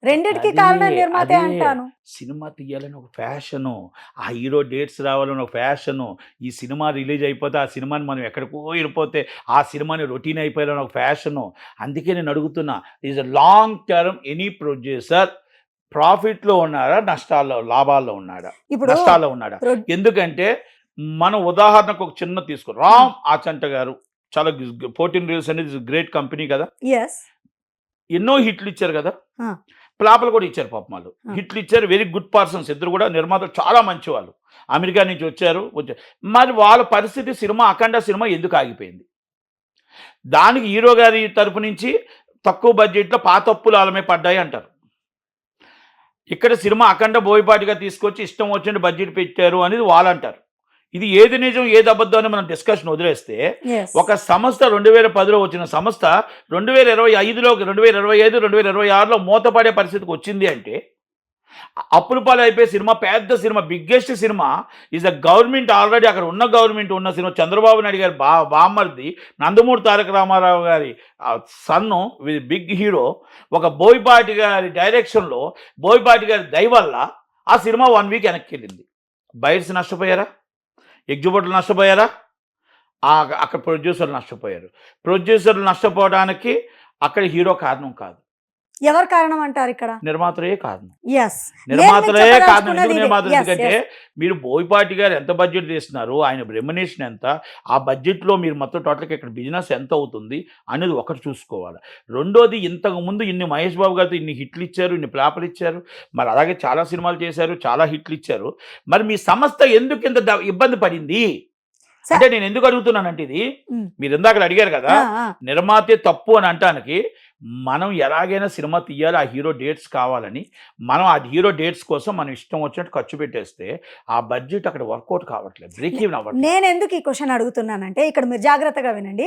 రెండిటికి కారణం నిర్మాతే అంటాను. సినిమా తీయాలని ఒక ఫ్యాషను, ఆ హీరో డేట్స్ రావాలని ఒక ఫ్యాషను, ఈ సినిమా రిలీజ్ అయిపోతే ఆ సినిమాని మనం ఎక్కడికో వెళ్ళిపోతే ఆ సినిమాని రొటీన్ అయిపోయాలని ఒక ఫ్యాషను. అందుకే నేను అడుగుతున్నా, is a long term any producer ప్రాఫిట్లో ఉన్నారా లాభాల్లో ఉన్నాడా, నష్టాల్లో ఉన్నాడా? ఎందుకంటే మనం ఉదాహరణకు ఒక చిన్న తీసుకో, రామ్ ఆచంట గారు చాలా 14 Reels అనేది గ్రేట్ కంపెనీ కదా, ఎన్నో హిట్లు ఇచ్చారు కదా, ఫ్లాపులు కూడా ఇచ్చారు. పాపం వాళ్ళు హిట్లు ఇచ్చారు. వెరీ గుడ్ పర్సన్స్ ఇద్దరు కూడా, నిర్మాతలు చాలా మంచి వాళ్ళు, అమెరికా నుంచి వచ్చారు. మరి వాళ్ళ పరిస్థితి అఖండ సినిమా ఎందుకు ఆగిపోయింది? దానికి హీరో గారి తరపు నుంచి తక్కువ బడ్జెట్లో పాతప్పులు వాళ్ళమే పడ్డాయి అంటారు. ఇక్కడ సినిమా అఖండ బోయపాటిగా తీసుకొచ్చి ఇష్టం వచ్చినట్టు బడ్జెట్ పెట్టారు అనేది వాళ్ళు అంటారు. ఇది ఏది నిజం ఏది అబద్ధం అని మనం డిస్కషన్ వదిలేస్తే, ఒక సంస్థ 2010లో వచ్చిన సంస్థ 2025లో 2025 2026లో మూతపడే పరిస్థితికి వచ్చింది అంటే అప్పుల పాలు అయిపోయే సినిమా, పెద్ద cinema, biggest cinema is the government. Already అక్కడ ఉన్న గవర్నమెంట్ ఉన్న సినిమా, చంద్రబాబు నాయుడు గారి బామ్మర్ది నందమూరి తారక రామారావు గారి సన్ను విత్ బిగ్ హీరో, ఒక బోయపాటి గారి డైరెక్షన్లో, బోయపాటి గారి దయ వల్ల ఆ సినిమా 1 వీక్ వెనక్కి వెళ్ళింది. బయర్స్ నష్టపోయారా? ఎగ్జిబిటర్లు నష్టపోయారా? అక్కడ ప్రొడ్యూసర్లు నష్టపోయారు. ప్రొడ్యూసర్లు నష్టపోవడానికి అక్కడ హీరో కారణం కాదు, ఎవరు కారణం అంటారు ఇక్కడ? నిర్మాతలే కారణం. Yes. నిర్మాతలే నేను కారణం. ఎందుకు చెప్పదలుచుకున్నది నిర్మాతలు? ఇదే. ఎందుకంటే Yes, మీరు బోయపాటి గారు ఎంత బడ్జెట్ చేస్తున్నారు, ఆయన రెమ్యునేషన్ ఎంత, ఆ బడ్జెట్లో మీరు మొత్తం టోటల్గా ఇక్కడ బిజినెస్ ఎంత అవుతుంది అనేది ఒకటి చూసుకోవాలి. రెండోది, ఇంతకు ముందు ఇన్ని మహేష్ బాబు గారితో ఇన్ని హిట్లు ఇచ్చారు, ఇన్ని ప్లాపులు ఇచ్చారు, మరి అలాగే చాలా సినిమాలు చేశారు, చాలా హిట్లు ఇచ్చారు. మరి మీ సంస్థ ఎందుకు ఇంత ఇబ్బంది పడింది Sir. అంటే నేను ఎందుకు అడుగుతున్నానంటే, ఇది Mm. మీరు ఇందాక అడిగారు కదా, ఆ. నిర్మాతే తప్పు అని అంటానికి, మనం ఎలాగైనా సినిమా తీయాలి, ఆ హీరో డేట్స్ కావాలని మనం ఆ హీరో డేట్స్ కోసం మనం ఇష్టం వచ్చినట్టు ఖర్చు పెట్టేస్తే ఆ బడ్జెట్ అక్కడ వర్కౌట్ కావట్లేదు, బ్రేక్ ఈవెన్ అవ్వట్లేదు. నేను ఎందుకు ఈ క్వశ్చన్ అడుగుతున్నానంటే, ఇక్కడ మీరు జాగ్రత్తగా వినండి.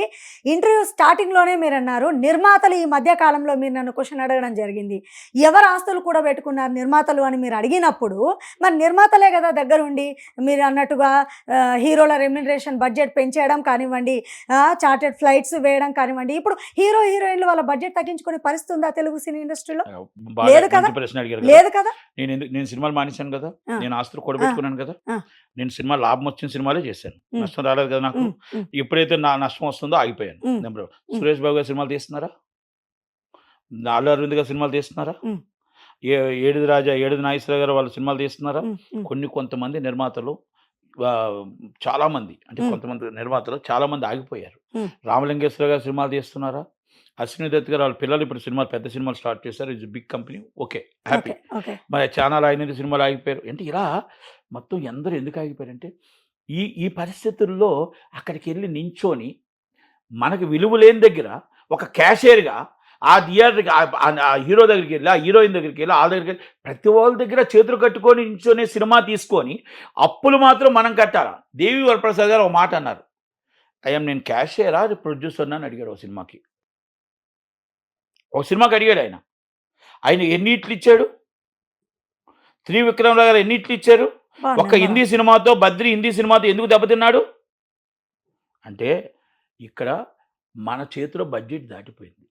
ఇంటర్వ్యూ స్టార్టింగ్లోనే మీరు అన్నారు, నిర్మాతలు ఈ మధ్య కాలంలో, మీరు నన్ను క్వశ్చన్ అడగడం జరిగింది, ఎవరు ఆస్తులు కూడా పెట్టుకున్నారు నిర్మాతలు అని మీరు అడిగినప్పుడు, మరి నిర్మాతలే కదా దగ్గరుండి మీరు అన్నట్టుగా హీరోల రెమ్యునరేషన్ బడ్జెట్ పెంచేయడం కానివ్వండి, చార్టెడ్ ఫ్లైట్స్ వేయడం కానివ్వండి. ఇప్పుడు హీరో హీరోయిన్లు వాళ్ళ బడ్జెట్ తగ్గించుకునే పరిస్థితి ఉందా తెలుగు సినీ ఇండస్ట్రీలో? బాగా లేదు కదా? మంచి ప్రశ్న అడిగారు కదా. లేదు కదా? నేను సినిమాలు మానేశాను కదా, ఆ. నేను ఆస్తులు కూడబెట్టుకున్నాను కదా, ఆ. నేను సినిమా లాభం వచ్చిన సినిమాలే చేశాను, ఉమ్. నష్టం రాలేదు కదా నాకు. ఉమ్, ఉమ్, ఎప్పుడైతే నా నష్టం వస్తుందో ఆగిపోయాను. ఉమ్. Number one. సురేష్ బాబు గారు సినిమాలు తీస్తున్నారా? అల్లు అరవింద్ గారు సినిమాలు తీస్తున్నారా? ఉమ్. ఏడుది రాజా, ఏడుది నాగేశ్వర గారు వాళ్ళు సినిమాలు తీస్తున్నారా? ఉమ్, ఉమ్. కొంతమంది నిర్మాతలు, చాలా మంది, అంటే కొంతమంది నిర్మాతలు చాలా మంది ఆగిపోయారు. ఉమ్. రామలింగేశ్వర గారు సినిమాలు తీస్తున్నారా? అశ్విని దత్ గారు వాళ్ళ పిల్లలు ఇప్పుడు సినిమాలు, పెద్ద సినిమాలు స్టార్ట్ చేశారు. It's big company, okay, happy. Okay, okay. మరి ఛానల్ 5 సినిమాలు ఆగిపోయారు. అంటే ఇలా మొత్తం అందరూ ఎందుకు ఆగిపోయారంటే, ఈ పరిస్థితుల్లో అక్కడికి వెళ్ళి నించొని మనకి విలువ లేని దగ్గర ఒక క్యాషియర్గా ఆ థియేటర్కి, ఆ హీరో దగ్గరికి వెళ్ళి, ఆ హీరోయిన్ దగ్గరికి వెళ్ళి, వాళ్ళ దగ్గరికి వెళ్ళి, ప్రతి వాళ్ళ దగ్గర చేతులు కట్టుకొని నించొని సినిమా తీసుకొని అప్పులు మాత్రం మనం కట్టాలా? దేవి వరప్రసాద్ గారు ఒక మాట అన్నారు, నేను క్యాషియరా ప్రొడ్యూసర్ అని అడిగాడు ఒక సినిమాకి. అడిగాడు ఆయన ఎన్ని ఇట్లు ఇచ్చాడు? త్రివిక్రమరావు గారు ఎన్ని ఇట్లు ఇచ్చారు? ఒక్క హిందీ సినిమాతో, బద్రి హిందీ సినిమాతో ఎందుకు దెబ్బతిన్నాడు అంటే, ఇక్కడ మన చేతిలో బడ్జెట్ దాటిపోయింది,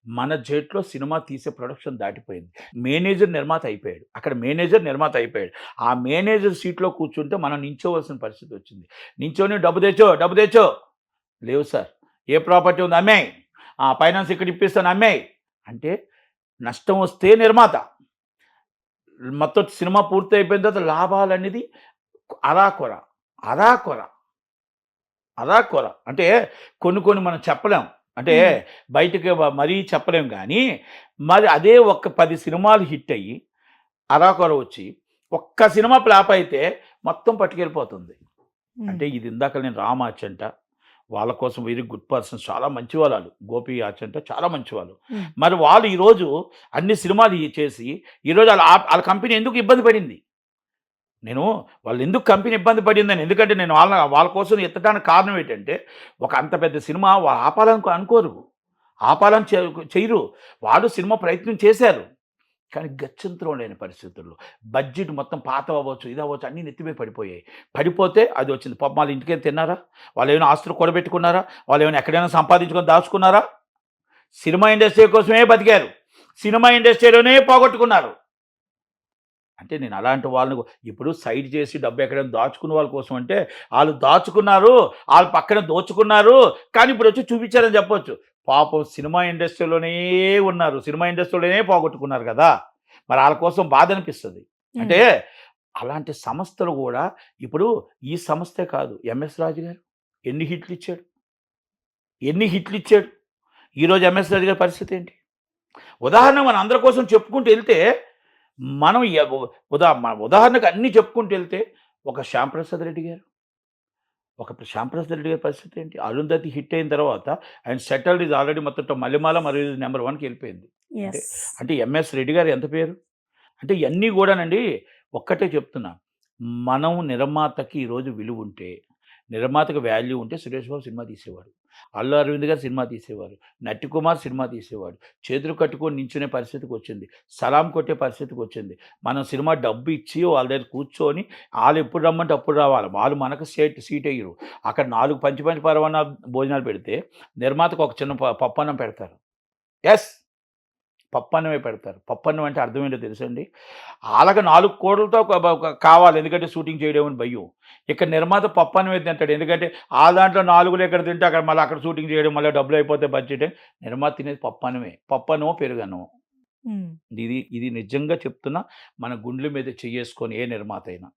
మన చేతిలో సినిమా తీసే ప్రొడక్షన్ దాటిపోయింది. మేనేజర్ నిర్మాత అయిపోయాడు. అక్కడ మేనేజర్ నిర్మాత అయిపోయాడు. ఆ మేనేజర్ సీట్లో కూర్చుంటే మనం నించోవలసిన పరిస్థితి వచ్చింది. నించోని డబ్బు తెచ్చో, లేవు సార్, ఏ ప్రాపర్టీ ఉంది అమ్మాయి, ఫైనాన్స్ ఇక్కడ ఇప్పిస్తాను అమ్మాయి అంటే, నష్టం వస్తే నిర్మాత, మొత్తం సినిమా పూర్తి అయిపోయిన తర్వాత లాభాలు అనేది అరాకొర. అంటే కొన్ని మనం చెప్పలేం, అంటే బయటకు మరీ చెప్పలేం. కానీ మరి అదే ఒక్క 10 సినిమాలు హిట్ అయ్యి అరాకొర వచ్చి ఒక్క సినిమా ఫ్లాప్ అయితే మొత్తం పట్టుకెళ్ళిపోతుంది. అంటే ఇది ఇందాక నేను రామ్ ఆచంట, వాళ్ళ కోసం వెరీ గుడ్ పర్సన్స్, చాలా మంచి వాళ్ళు. గోపి ఆచంట చాలా మంచి వాళ్ళు. మరి వాళ్ళు ఈరోజు అన్ని సినిమాలు చేసి ఈరోజు వాళ్ళ కంపెనీ ఎందుకు ఇబ్బంది పడింది? వాళ్ళు ఎందుకు కంపెనీ ఇబ్బంది పడిందని, ఎందుకంటే నేను వాళ్ళ కోసం ఎత్తడానికి కారణం ఏంటంటే, ఒక అంత పెద్ద సినిమా వాళ్ళు ఆపాలని చేయరు. వాళ్ళు సినిమా ప్రయత్నం చేశారు, కానీ గత్యంతరం లేని పరిస్థితుల్లో బడ్జెట్ మొత్తం పాత అవ్వచ్చు, ఇది అవ్వచ్చు, అన్నీ నెత్తిపోయి పడిపోతే అది వచ్చింది. పాపం వాళ్ళ ఇంటికి తిన్నారా? వాళ్ళు ఏమైనా ఆస్తులు కూడబెట్టుకున్నారా? వాళ్ళు ఏమైనా ఎక్కడైనా సంపాదించుకొని దాచుకున్నారా? సినిమా ఇండస్ట్రీ కోసమే బతికారు, సినిమా ఇండస్ట్రీలోనే పోగొట్టుకున్నారు. అంటే నేను అలాంటి వాళ్ళని ఇప్పుడు సైడ్ చేసి డబ్బు ఎక్కడైనా దాచుకున్న వాళ్ళ కోసం అంటే, వాళ్ళు దాచుకున్నారు, వాళ్ళు పక్కన దోచుకున్నారు, కానీ ఇప్పుడు వచ్చి చూపించారని చెప్పొచ్చు. పాపం సినిమా ఇండస్ట్రీలోనే ఉన్నారు, సినిమా ఇండస్ట్రీలోనే పోగొట్టుకున్నారు కదా, మరి వాళ్ళ కోసం బాధ అనిపిస్తుంది. అంటే అలాంటి సంస్థలు కూడా ఇప్పుడు, ఈ సంస్థే కాదు, ఎంఎస్ రాజు గారు ఎన్ని హిట్లు ఇచ్చాడు? ఈరోజు ఎంఎస్ రాజు గారి పరిస్థితి ఏంటి? ఉదాహరణ మన అందరి కోసం చెప్పుకుంటూ వెళ్తే, మనం ఉదాహరణకు అన్నీ చెప్పుకుంటూ వెళ్తే, ఒక శ్యాంప్రసాద్ రెడ్డి గారి పరిస్థితి ఏంటి? అరుంధతి హిట్ అయిన తర్వాత ఆయన సెటిల్డ్ ఈజ్ ఆల్రెడీ మొత్తం మల్లెమాల మరియు నెంబర్ 1కి వెళ్ళిపోయింది. అంటే ఎంఎస్ రెడ్డి గారు ఎంత పేరు? అంటే ఇవన్నీ కూడానండి, ఒక్కటే చెప్తున్నా, మనం నిర్మాతకి ఈరోజు విలువ ఉంటే, నిర్మాతకు వాల్యూ ఉంటే సురేష్ బాబు సినిమా తీసేవాడు, అల్లు అరవింద్ గారు సినిమా తీసేవారు, నటి కుమార్ సినిమా తీసేవాడు, చేతులు కట్టుకొని నించునే పరిస్థితికి వచ్చింది, సలాం కొట్టే పరిస్థితికి వచ్చింది. మనం సినిమా డబ్బు ఇచ్చి వాళ్ళ దగ్గర కూర్చొని వాళ్ళు ఎప్పుడు రమ్మంటే అప్పుడు రావాలి, వాళ్ళు మనకు సీట్ అయ్యరు. అక్కడ 4 పంచి పరవాన భోజనాలు పెడితే నిర్మాతకు ఒక చిన్న పప్పన్నం పెడతారు. ఎస్, పప్పన్నమే పెడతారు. పప్పన్నం అంటే అర్థం ఏంటో తెలుసండి, వాళ్ళకి 4 కోట్లతో కావాలి, ఎందుకంటే షూటింగ్ చేయడం అని భయం. ఇక్కడ నిర్మాత పప్పన్నమే తింటాడు, ఎందుకంటే ఆ దాంట్లో 4 ఎక్కడ తింటే అక్కడ మళ్ళీ అక్కడ షూటింగ్ చేయడం, మళ్ళీ డబ్బులు అయిపోతే బడ్జెట్. నిర్మాత తినేది పప్పన్నమే, పప్పన్నమో పెరుగన్నమో. ఇది నిజంగా చెప్తున్నా, మన గుండెల మీద చేసుకొని ఏ నిర్మాత అయినా,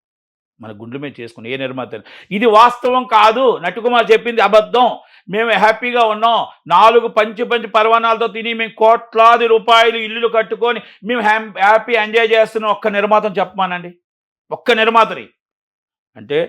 మన గుండెల మీద చేసుకుని ఏ నిర్మాత అయినా, ఇది వాస్తవం కాదు. నటికుమార్ చెప్పింది అబద్ధం. మేము హ్యాపీగా ఉన్నాం, 4 పంచి పరవానాలతో తిని మేము కోట్లాది రూపాయలు ఇల్లులు కట్టుకొని మేము హ్యాపీ ఎంజాయ్ చేస్తున్నాం. ఒక్క నిర్మాతను చెప్పమానండి, ఒక్క నిర్మాతని. అంటే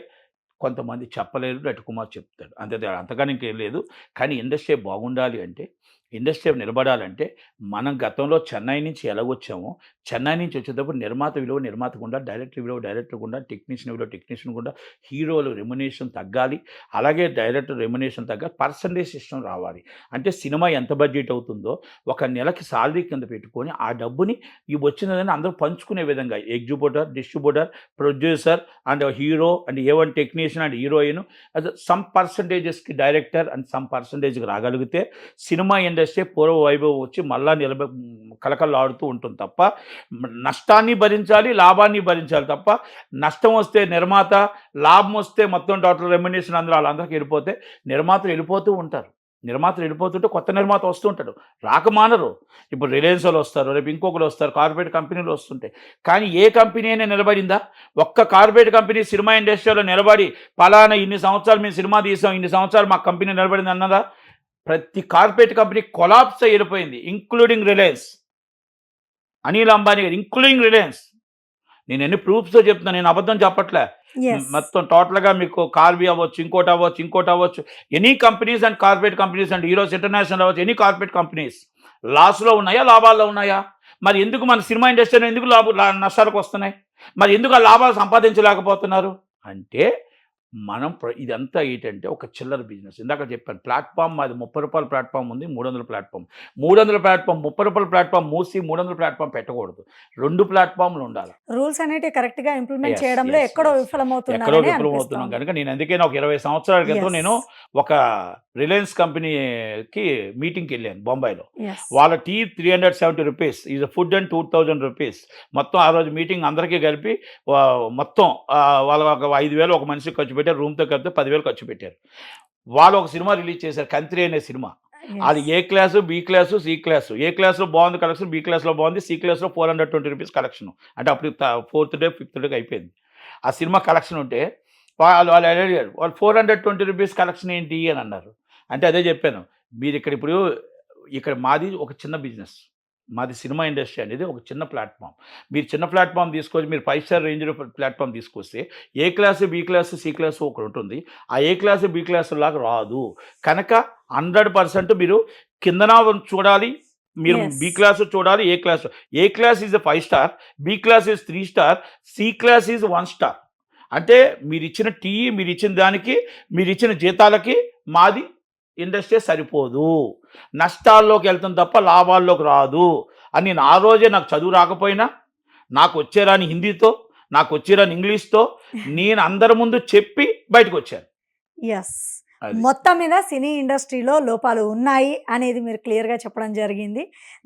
కొంతమంది చెప్పలేరు, నటికుమార్ చెప్తాడు, అంతగాని ఇంకేం లేదు. కానీ ఇండస్ట్రీ బాగుండాలి అంటే, ఇండస్ట్రీ నిలబడాలంటే, మనం గతంలో చెన్నై నుంచి ఎలాగొచ్చామో, చెన్నై నుంచి వచ్చేటప్పుడు నిర్మాత విలువ నిర్మాతకు ఉండాలి, డైరెక్టర్ విలువ డైరెక్టర్గా ఉండాలి, టెక్నీషియన్ విలువ టెక్నీషియన్ ఉండాలి, హీరోలు రెమ్యునేషన్ తగ్గాలి, అలాగే డైరెక్టర్ రెమ్యునేషన్ తగ్గాలి, పర్సంటేజ్ సిస్టమ్ రావాలి. అంటే సినిమా ఎంత బడ్జెట్ అవుతుందో ఒక నెలకి సాలరీ కింద పెట్టుకొని ఆ డబ్బుని ఈ వచ్చినదని అందరూ పంచుకునే విధంగా, exhibitor, distributor, producer and hero and A one technician and heroine, some పర్సంటేజెస్కి డైరెక్టర్ అండ్ సమ్ పర్సంటేజ్కి రాగలిగితే సినిమా ఇండస్ట్రీ పూర్వ వైభవం వచ్చి మళ్ళా కలకలాడుతూ ఉంటుంది తప్ప, నష్టాన్ని భరించాలి, లాభాన్ని భరించాలి తప్ప, నష్టం వస్తే నిర్మాత, లాభం వస్తే మొత్తం టోటల్ రెమ్యునేషన్ అందరూ వాళ్ళందరికీ వెళ్ళిపోతే నిర్మాతలు వెళ్ళిపోతూ ఉంటారు. నిర్మాతలు వెళ్ళిపోతుంటే కొత్త నిర్మాత వస్తూ ఉంటాడు, రాకమానరు. ఇప్పుడు రిలయన్స్ వాళ్ళు వస్తారు, రేపు ఇంకొకరు వస్తారు, కార్పొరేట్ కంపెనీలు వస్తుంటాయి. కానీ ఏ కంపెనీ అయినా నిలబడిందా? ఒక్క కార్పొరేట్ కంపెనీ సినిమా ఇండస్ట్రీలో నిలబడి పలానా ఇన్ని సంవత్సరాలు మేము సినిమా తీసాం, ఇన్ని సంవత్సరాలు మా కంపెనీ నిలబడింది అన్నదా? ప్రతి కార్పొరేట్ కంపెనీ కొలాప్స్ అయి వెళ్ళిపోయింది, ఇంక్లూడింగ్ రిలయన్స్. అనిల్ అంబానీ గారు, ఇంక్లూడింగ్ రిలయన్స్. నేను ఎన్ని ప్రూఫ్స్తో చెప్తున్నాను, నేను అబద్ధం చెప్పట్లే. మొత్తం టోటల్గా మీకు కార్బీ అవ్వచ్చు, ఇంకోటి అవ్వచ్చు, any companies and corporate companies and heroes international అవ్వచ్చు, ఎనీ కార్పొరేట్ కంపెనీస్ లాస్లో ఉన్నాయా, లాభాల్లో ఉన్నాయా? మరి ఎందుకు మన సినిమా ఇండస్ట్రీలో ఎందుకు నష్టాలకు వస్తున్నాయి? మరి ఎందుకు ఆ లాభాలు సంపాదించలేకపోతున్నారు? అంటే మనం ఇదంతా ఏంటంటే ఒక చిల్లర బిజినెస్. ఇందాక చెప్పాను, ప్లాట్ఫామ్ మాది 30 రూపాయల ప్లాట్ఫామ్ ఉంది, 300 ప్లాట్ఫామ్, 300 ప్లాట్ఫామ్, 30 రూపాయల ప్లాట్ఫామ్ మూసి 300 ప్లాట్ఫామ్ పెట్టకూడదు. 2 ప్లాట్ఫామ్లు ఉండాలి. రూల్స్ అనేవి కరెక్ట్ గా ఇంప్లిమెంట్ చేయడంలో ఎక్కడో విఫలమవుతున్నాం కనుక నేను అందుకే ఒక 20 సంవత్సరాల క్రితం నేను ఒక రిలయన్స్ కంపెనీకి మీటింగ్కి వెళ్ళాను బొంబాయిలో. వాళ్ళ tea 370 rupees, is food and 2000 rupees. మొత్తం ఆ రోజు మీటింగ్ అందరికీ కలిపి మొత్తం వాళ్ళ ఒక 5,000 ఒక మనిషికి ఖర్చు పెట్టారు, రూమ్తో కలిపి 10,000 ఖర్చు పెట్టారు. వాళ్ళు ఒక సినిమా రిలీజ్ చేశారు, కంత్రి అనే సినిమా. అది A class, B class, C class. A క్లాస్లో బాగుంది కలెక్షన్, బి క్లాస్లో బాగుంది, సి క్లాస్లో 420 రూపీస్ కలెక్షన్. అంటే అప్పుడు 4th డే 5th డే అయిపోయింది ఆ సినిమా కలెక్షన్ ఉంటే. వాళ్ళు అడిగారు, వాళ్ళు 420 రూపీస్ కలెక్షన్ ఏంటి అని అన్నారు. అంటే అదే చెప్పాను, మీరు ఇక్కడ మాది ఒక చిన్న బిజినెస్, మాది సినిమా ఇండస్ట్రీ అనేది ఒక చిన్న ప్లాట్ఫామ్. మీరు చిన్న ప్లాట్ఫామ్ తీసుకొచ్చి మీరు 5 స్టార్ రేంజ్లో ప్లాట్ఫామ్ తీసుకొస్తే A class, B class, C class ఒకటి ఉంటుంది. ఆ ఏ క్లాసు, బి క్లాసు లాగా రాదు. కనుక 100% మీరు కిందన చూడాలి, మీరు బి క్లాసు చూడాలి, A class. A class is 5 star, B class is 3 star, C class is 1 star. అంటే మీరు ఇచ్చిన టీ, మీరు ఇచ్చిన దానికి, మీరు ఇచ్చిన జీతాలకి మాది ఇండస్ట్రీ సరిపోదు, నష్టాల్లోకి వెళ్తాం తప్ప లాభాల్లోకి రాదు అని నేను ఆ రోజే, నాకు చదువు రాకపోయినా, నాకు వచ్చేరాని హిందీతో, నాకు వచ్చేరాని ఇంగ్లీష్తో నేను అందరి ముందు చెప్పి బయటకు వచ్చాను. మొత్తం మీద సినీ ఇండస్ట్రీలో లోపాలు ఉన్నాయి అనేది మీరు క్లియర్గా చెప్పడం జరిగింది.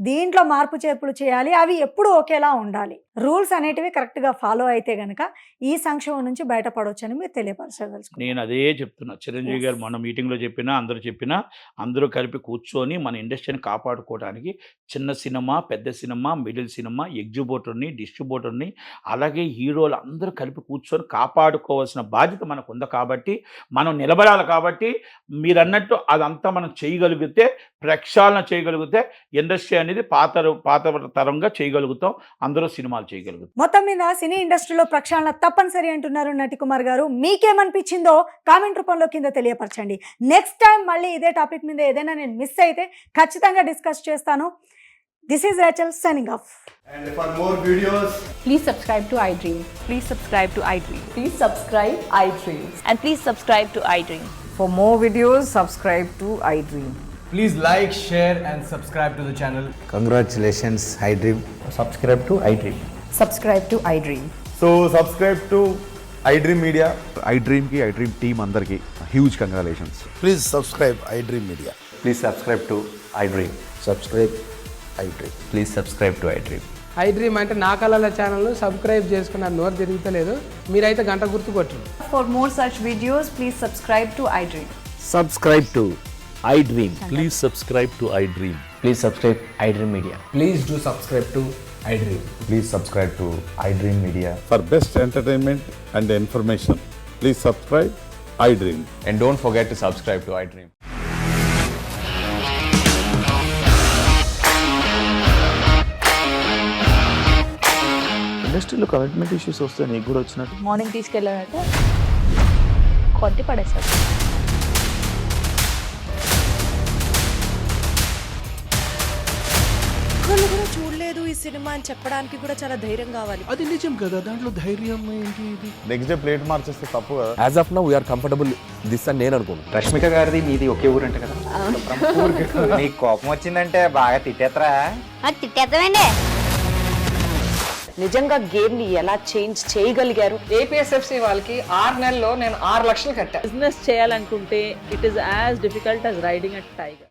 దీంట్లో మార్పు చేర్పులు చేయాలి, అవి ఎప్పుడు ఒకేలా ఉండాలి, రూల్స్ అనేటివి కరెక్ట్గా ఫాలో అయితే కనుక ఈ సంక్షేమం నుంచి బయటపడవచ్చు అని మీరు తెలియపరచగలుగుతారు. నేను అదే చెప్తున్నా, చిరంజీవి గారు మన మీటింగ్లో చెప్పినా, అందరూ కలిపి కూర్చొని మన ఇండస్ట్రీని కాపాడుకోవడానికి చిన్న సినిమా, పెద్ద సినిమా, మిడిల్ సినిమా, ఎగ్జిబ్యూటర్ని, డిస్ట్రిబ్యూటర్ని, అలాగే హీరోలు అందరూ కలిపి కూర్చొని కాపాడుకోవాల్సిన బాధ్యత మనకు ఉంది. కాబట్టి మనం నిలబడాలి. కాబట్టి మీరు అన్నట్టు అదంతా మనం చేయగలిగితే, ప్రక్షాళన చేయగలిగితే ఇండస్ట్రీ అనేది పాత తరంగా చేయగలుగుతాం, అందరూ సినిమాలు చేయగలుగుతాం. మొత్తం మీద సినీ ఇండస్ట్రీలో ప్రక్షాళన తప్పనిసరి అంటున్నారు నటికుమార్ గారు. మీకేమనిపించిందో కామెంట్ రూపంలో కింద తెలియపరచండి. నెక్స్ట్ టైం మళ్ళీ ఇదే టాపిక్ మీద ఏదైనా నేను మిస్ అయితే ఖచ్చితంగా డిస్కస్ చేస్తాను. This is Rachel signing off. And for more videos, Please subscribe to iDream. Please subscribe to iDream. Please subscribe iDream. And please subscribe to iDream. For more videos, subscribe to iDream. please like, share, and subscribe to the channel. Congratulations, iDream. Subscribe to iDream. Subscribe to iDream. So subscribe to iDream Media. iDream की iDream team अंदर की huge congratulations. Please subscribe iDream Media. Please subscribe to iDream. Subscribe iDream. Please subscribe to iDream. iDream అంటే నా కళల ఛానల్ సబ్స్క్రైబ్ చేసుకున్న నోరు తిరుగుతలేదు మీరైతే గంట గుర్తు కొట్టండి. For more such videos, please subscribe to iDream. Subscribe to iDream. Please subscribe to iDream. Please subscribe iDream Media. Please do subscribe to iDream. Please subscribe to iDream Media. For best entertainment and information, please subscribe iDream. And don't forget to subscribe to iDream. ఇండస్ట్రీలో కమిట్మెంట్ ఇష్యూస్ వస్తే నీకు కూడా వచ్చినట్టు మార్నింగ్ తీసుకెళ్ళారంటే కొట్టి పడేస్తారు. ఒక్కళ్ళు కూడా చూడలేదు ఈ సినిమా అని చెప్పడానికి కూడా చాలా ధైర్యం కావాలి. అది నిజం కదా, దాంట్లో ధైర్యం ఏంటి ఇది? నెక్స్ట్ డే ప్లేట్ మార్చేస్తే తప్పు కదా. As of now, we are comfortable this అని నేను అనుకుంటున్నాను. రష్మిక గారిది మీది ఒకే ఊరు అంట కదా. నీకు కోపం వచ్చిందంటే బాగా తిట్టేత్తరా? తిట్టేద్దామండి. నిజంగా గేమ్ ని ఎలా చేంజ్ చేయగలిగారు? ఏపీఎస్ఎఫ్సి వాళ్ళకి 6 నెలల్లో నేను 6 లక్షలు కట్టా. బిజినెస్ చేయాలనుకుంటే it is as difficult as riding a tiger.